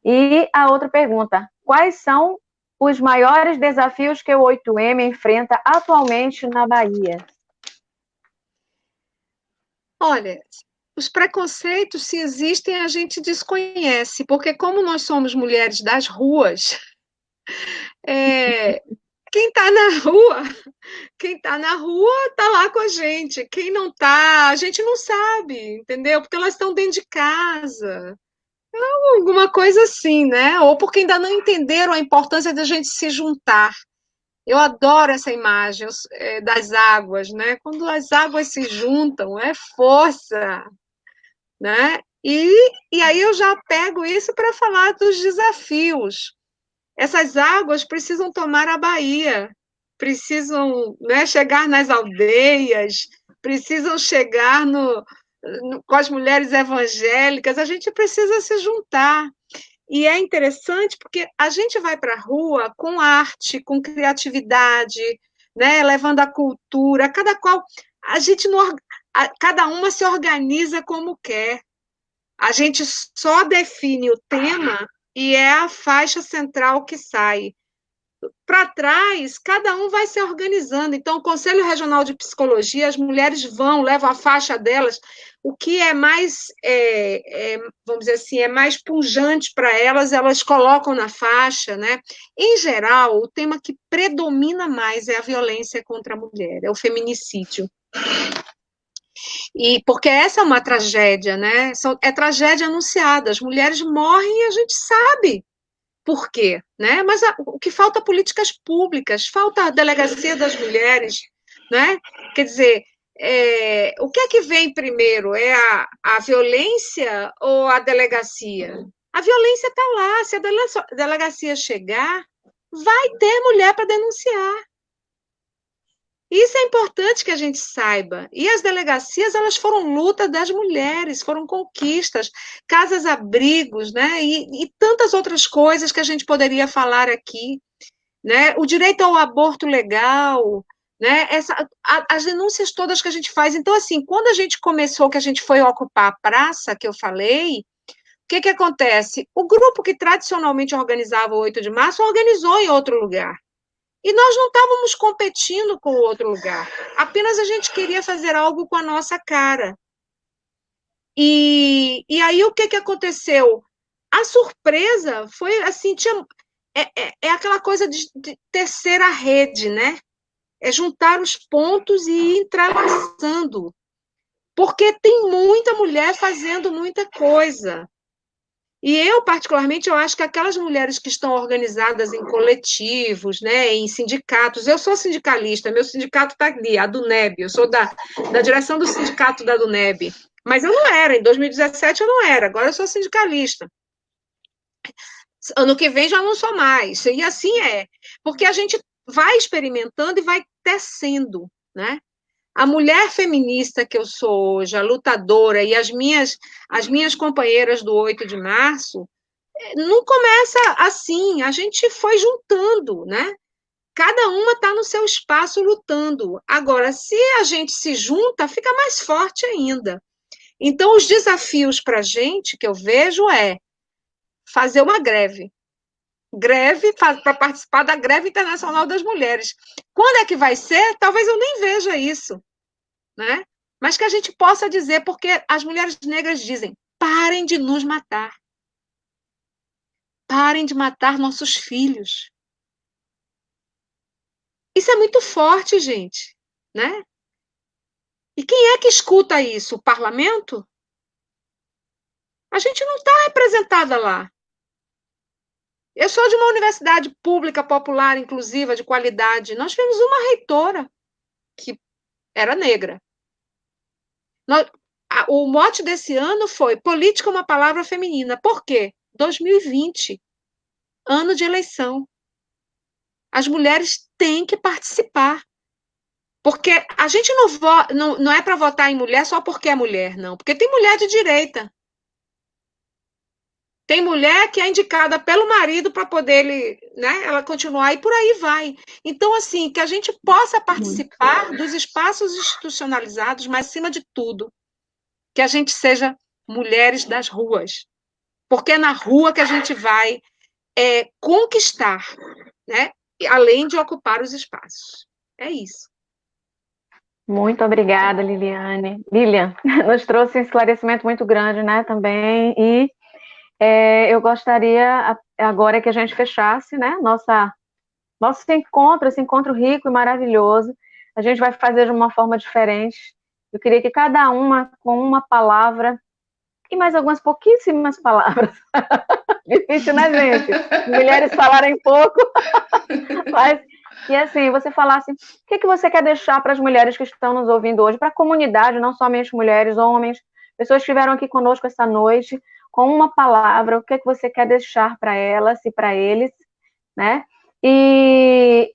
E a outra pergunta, quais são os maiores desafios que o 8M enfrenta atualmente na Bahia? Olha, os preconceitos, se existem, a gente desconhece, porque como nós somos mulheres das ruas, quem está na rua, está lá com a gente. Quem não está, a gente não sabe, entendeu? Porque elas estão dentro de casa. Alguma coisa assim, né? Ou porque ainda não entenderam a importância da gente se juntar. Eu adoro essa imagem das águas, né? Quando as águas se juntam, é força, né? E aí eu já pego isso para falar dos desafios. Essas águas precisam tomar a Bahia, precisam, né, chegar nas aldeias, precisam chegar com as mulheres evangélicas, a gente precisa se juntar. E é interessante porque a gente vai para a rua com arte, com criatividade, né, levando a cultura, a gente não, cada uma se organiza como quer. A gente só define o tema e é a faixa central que sai. Para trás, cada um vai se organizando. Então, o Conselho Regional de Psicologia, as mulheres vão, levam a faixa delas, o que é mais, vamos dizer assim, é mais pujante para elas colocam na faixa, né? Em geral, o tema que predomina mais é a violência contra a mulher, é o feminicídio. E porque essa é uma tragédia, né? É tragédia anunciada. As mulheres morrem e a gente sabe por quê, né? Mas o que falta políticas públicas, falta a delegacia das mulheres, né? Quer dizer, o que é que vem primeiro? É a violência ou a delegacia? A violência está lá. Se a delegacia chegar, vai ter mulher para denunciar. Isso é importante que a gente saiba. E as delegacias, elas foram luta das mulheres, foram conquistas, casas-abrigos, né? E tantas outras coisas que a gente poderia falar aqui, né? O direito ao aborto legal, né? As denúncias todas que a gente faz. Então, assim, quando a gente começou, que a gente foi ocupar a praça, que eu falei, o que acontece? O grupo que tradicionalmente organizava o 8 de março organizou em outro lugar. E nós não estávamos competindo com o outro lugar, apenas a gente queria fazer algo com a nossa cara. E aí o que aconteceu? A surpresa foi assim, é aquela coisa de tecer a rede, né? É juntar os pontos e ir entrelaçando, porque tem muita mulher fazendo muita coisa. E eu, particularmente, eu acho que aquelas mulheres que estão organizadas em coletivos, né, em sindicatos, eu sou sindicalista, meu sindicato está ali, a DUNEB, eu sou da direção do sindicato da DUNEB, mas eu não era, em 2017 eu não era, agora eu sou sindicalista. Ano que vem já não sou mais, e assim porque a gente vai experimentando e vai tecendo, né? A mulher feminista que eu sou hoje, a lutadora, e as minhas companheiras do 8 de março, não começa assim, a gente foi juntando, né? Cada uma está no seu espaço lutando. Agora, se a gente se junta, fica mais forte ainda. Então, os desafios para a gente, que eu vejo, é fazer uma greve. Greve para participar da Greve Internacional das Mulheres. Quando é que vai ser? Talvez eu nem veja isso, né? Mas que a gente possa dizer, porque as mulheres negras dizem, parem de nos matar. Parem de matar nossos filhos. Isso é muito forte, gente, né? E quem é que escuta isso? O parlamento? A gente não está representada lá. Eu sou de uma universidade pública, popular, inclusiva, de qualidade. Nós tivemos uma reitora que era negra. O mote desse ano foi política é uma palavra feminina. Por quê? 2020, ano de eleição. As mulheres têm que participar. Porque a gente não é para votar em mulher só porque é mulher, não. Porque tem mulher de direita. Tem mulher que é indicada pelo marido para poder ela continuar e por aí vai. Então, assim, que a gente possa participar dos espaços institucionalizados, mas, acima de tudo, que a gente seja mulheres das ruas. Porque é na rua que a gente vai conquistar, né? Além de ocupar os espaços. É isso. Muito obrigada, Liliane. Lilian, nos trouxe um esclarecimento muito grande, né, também, e eu gostaria agora que a gente fechasse, né, nosso encontro, esse encontro rico e maravilhoso. A gente vai fazer de uma forma diferente. Eu queria que cada uma, com uma palavra, e mais algumas pouquíssimas palavras. Difícil, né, gente? Mulheres falarem pouco, mas, e assim, você falasse, o que você quer deixar para as mulheres que estão nos ouvindo hoje, para a comunidade, não somente mulheres, homens, pessoas que estiveram aqui conosco essa noite, com uma palavra, o que você quer deixar para elas e para eles, né? E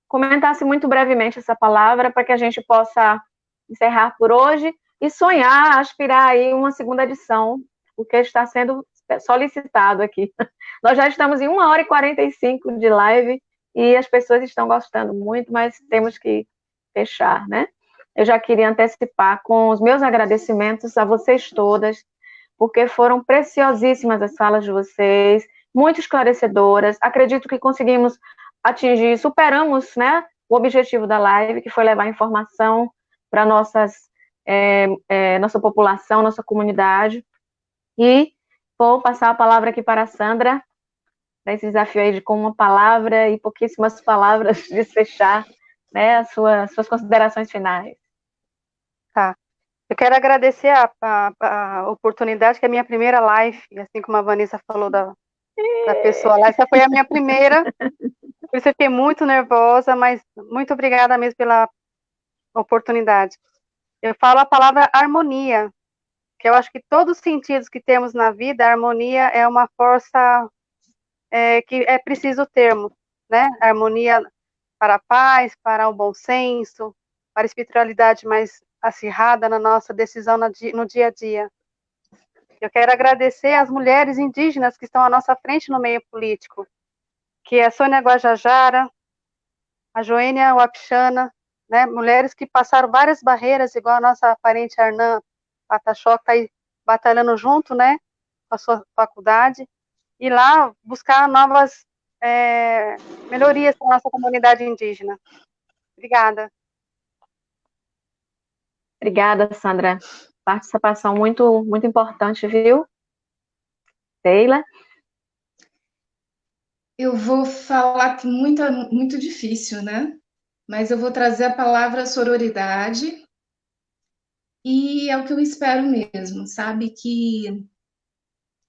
comentasse muito brevemente essa palavra para que a gente possa encerrar por hoje e sonhar, aspirar aí uma segunda edição, o que está sendo solicitado aqui. Nós já estamos em 1h45 de live e as pessoas estão gostando muito, mas temos que fechar, né? Eu já queria antecipar com os meus agradecimentos a vocês todas, porque foram preciosíssimas as falas de vocês, muito esclarecedoras. Acredito que conseguimos atingir, superamos, né, o objetivo da live, que foi levar informação para nossa população, nossa comunidade. E vou passar a palavra aqui para a Sandra, para esse desafio aí de com uma palavra e pouquíssimas palavras desfechar, né, as suas considerações finais. Tá. Eu quero agradecer a oportunidade, que é a minha primeira live, assim como a Vanessa falou da pessoa lá, essa foi a minha primeira, por isso eu fiquei muito nervosa, mas muito obrigada mesmo pela oportunidade. Eu falo a palavra harmonia, que eu acho que todos os sentidos que temos na vida, a harmonia é uma força que é preciso termos, né? A harmonia para a paz, para o bom senso, para a espiritualidade mais acirrada na nossa decisão no dia a dia. Eu quero agradecer às mulheres indígenas que estão à nossa frente no meio político, que é a Sônia Guajajara, a Joênia Wapichana, né, mulheres que passaram várias barreiras, igual a nossa parente Arnã Pataxó, que está aí batalhando junto, né, com a sua faculdade, e lá buscar novas melhorias para a nossa comunidade indígena. Obrigada. Obrigada, Sandra. Participação muito, muito importante, viu? Sheila? Eu vou falar que muito difícil, né? Mas eu vou trazer a palavra sororidade e é o que eu espero mesmo, sabe? Que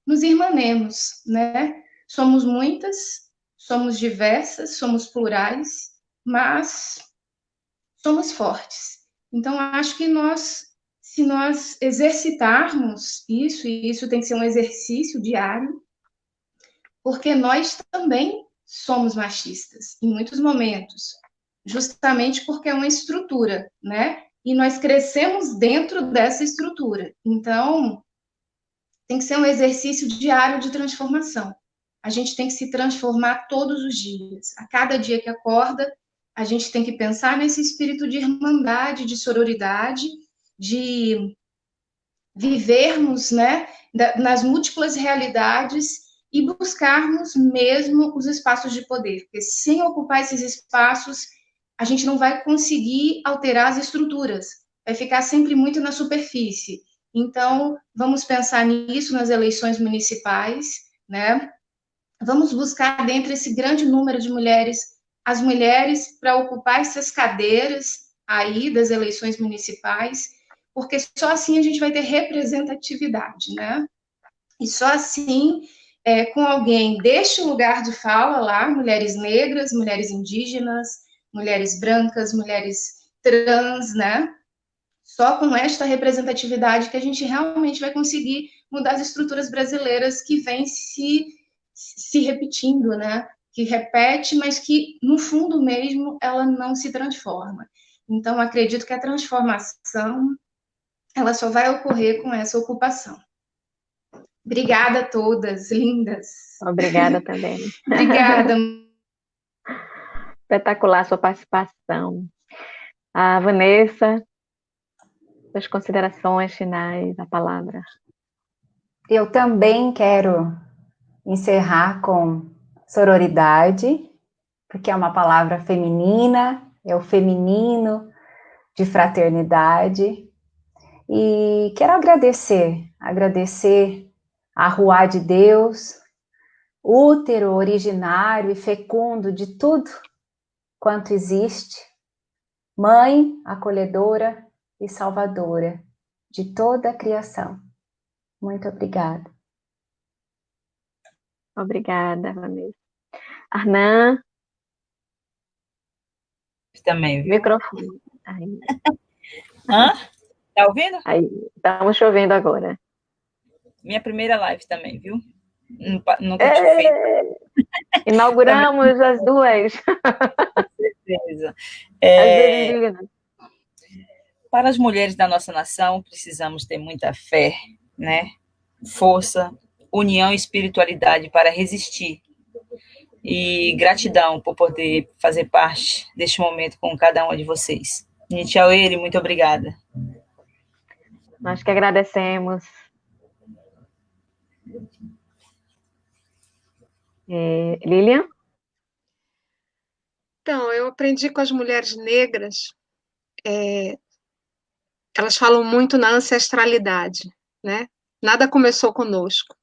nos irmanemos, né? Somos muitas, somos diversas, somos plurais, mas somos fortes. Então, acho que se nós exercitarmos isso, e isso tem que ser um exercício diário, porque nós também somos machistas, em muitos momentos, justamente porque é uma estrutura, né? E nós crescemos dentro dessa estrutura. Então, tem que ser um exercício diário de transformação. A gente tem que se transformar todos os dias. A cada dia que acorda, a gente tem que pensar nesse espírito de irmandade, de sororidade, de vivermos, né, nas múltiplas realidades e buscarmos mesmo os espaços de poder, porque sem ocupar esses espaços, a gente não vai conseguir alterar as estruturas, vai ficar sempre muito na superfície. Então, vamos pensar nisso nas eleições municipais, né? Vamos buscar dentro desse grande número de mulheres, as mulheres para ocupar essas cadeiras aí das eleições municipais, porque só assim a gente vai ter representatividade, né? E só assim, com alguém deste lugar de fala lá, mulheres negras, mulheres indígenas, mulheres brancas, mulheres trans, né? Só com esta representatividade que a gente realmente vai conseguir mudar as estruturas brasileiras que vêm se repetindo, né? que repete, mas que, no fundo mesmo, ela não se transforma. Então, acredito que a transformação, ela só vai ocorrer com essa ocupação. Obrigada a todas, lindas. Obrigada também. Obrigada. Espetacular a sua participação. A Vanessa, suas considerações finais, a palavra. Eu também quero encerrar com sororidade, porque é uma palavra feminina, é o feminino de fraternidade. E quero agradecer a Ruá de Deus, útero originário e fecundo de tudo quanto existe, mãe acolhedora e salvadora de toda a criação. Muito obrigada. Obrigada, Vanessa. Arnan. Também, viu? Microfone. Aí. Hã? Tá ouvindo? Aí, estamos chovendo agora. Minha primeira live também, viu? Nunca tinha feito. Inauguramos as duas. Com certeza. As duas. Para as mulheres da nossa nação, precisamos ter muita fé, né? Força, união e espiritualidade para resistir. E gratidão por poder fazer parte deste momento com cada uma de vocês. Tchau, ele, muito obrigada. Nós que agradecemos. Lilian? Então, eu aprendi com as mulheres negras, elas falam muito na ancestralidade, né? Nada começou conosco.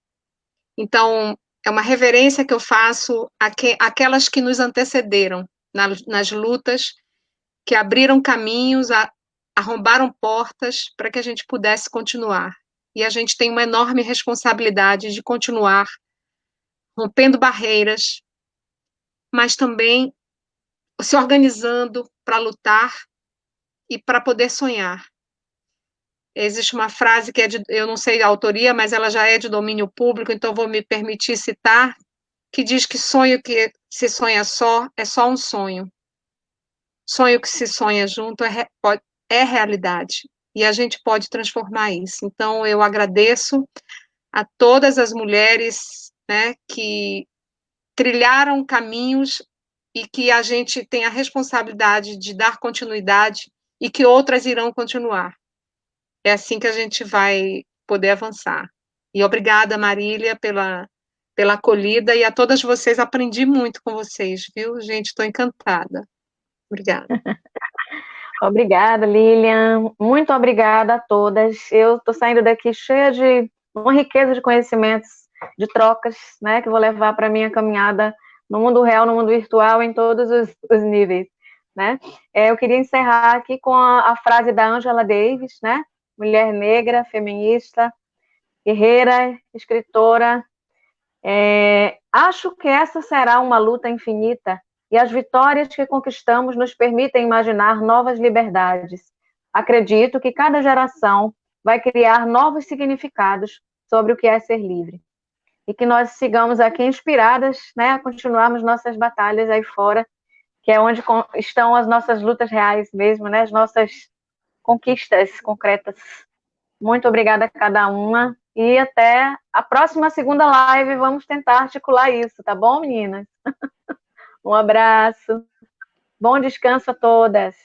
Então, é uma reverência que eu faço àquelas que nos antecederam nas lutas, que abriram caminhos, arrombaram portas para que a gente pudesse continuar. E a gente tem uma enorme responsabilidade de continuar rompendo barreiras, mas também se organizando para lutar e para poder sonhar. Existe uma frase que eu não sei a autoria, mas ela já é de domínio público, então vou me permitir citar, que diz que sonho que se sonha só é só um sonho. Sonho que se sonha junto é realidade. E a gente pode transformar isso. Então, eu agradeço a todas as mulheres, né, que trilharam caminhos e que a gente tem a responsabilidade de dar continuidade e que outras irão continuar. É assim que a gente vai poder avançar. E obrigada, Marília, pela acolhida, e a todas vocês, aprendi muito com vocês, viu? Gente, estou encantada. Obrigada. Obrigada, Lilian. Muito obrigada a todas. Eu estou saindo daqui cheia de uma riqueza de conhecimentos, de trocas, né, que vou levar para a minha caminhada no mundo real, no mundo virtual, em todos os níveis, né? Eu queria encerrar aqui com a frase da Angela Davis, né? Mulher negra, feminista, guerreira, escritora. Acho que essa será uma luta infinita e as vitórias que conquistamos nos permitem imaginar novas liberdades. Acredito que cada geração vai criar novos significados sobre o que é ser livre. E que nós sigamos aqui inspiradas, né, a continuarmos nossas batalhas aí fora, que é onde estão as nossas lutas reais mesmo, né, as nossas conquistas concretas. Muito obrigada a cada uma e até a próxima segunda live. Vamos tentar articular isso, tá bom, meninas? Um abraço. Bom descanso a todas.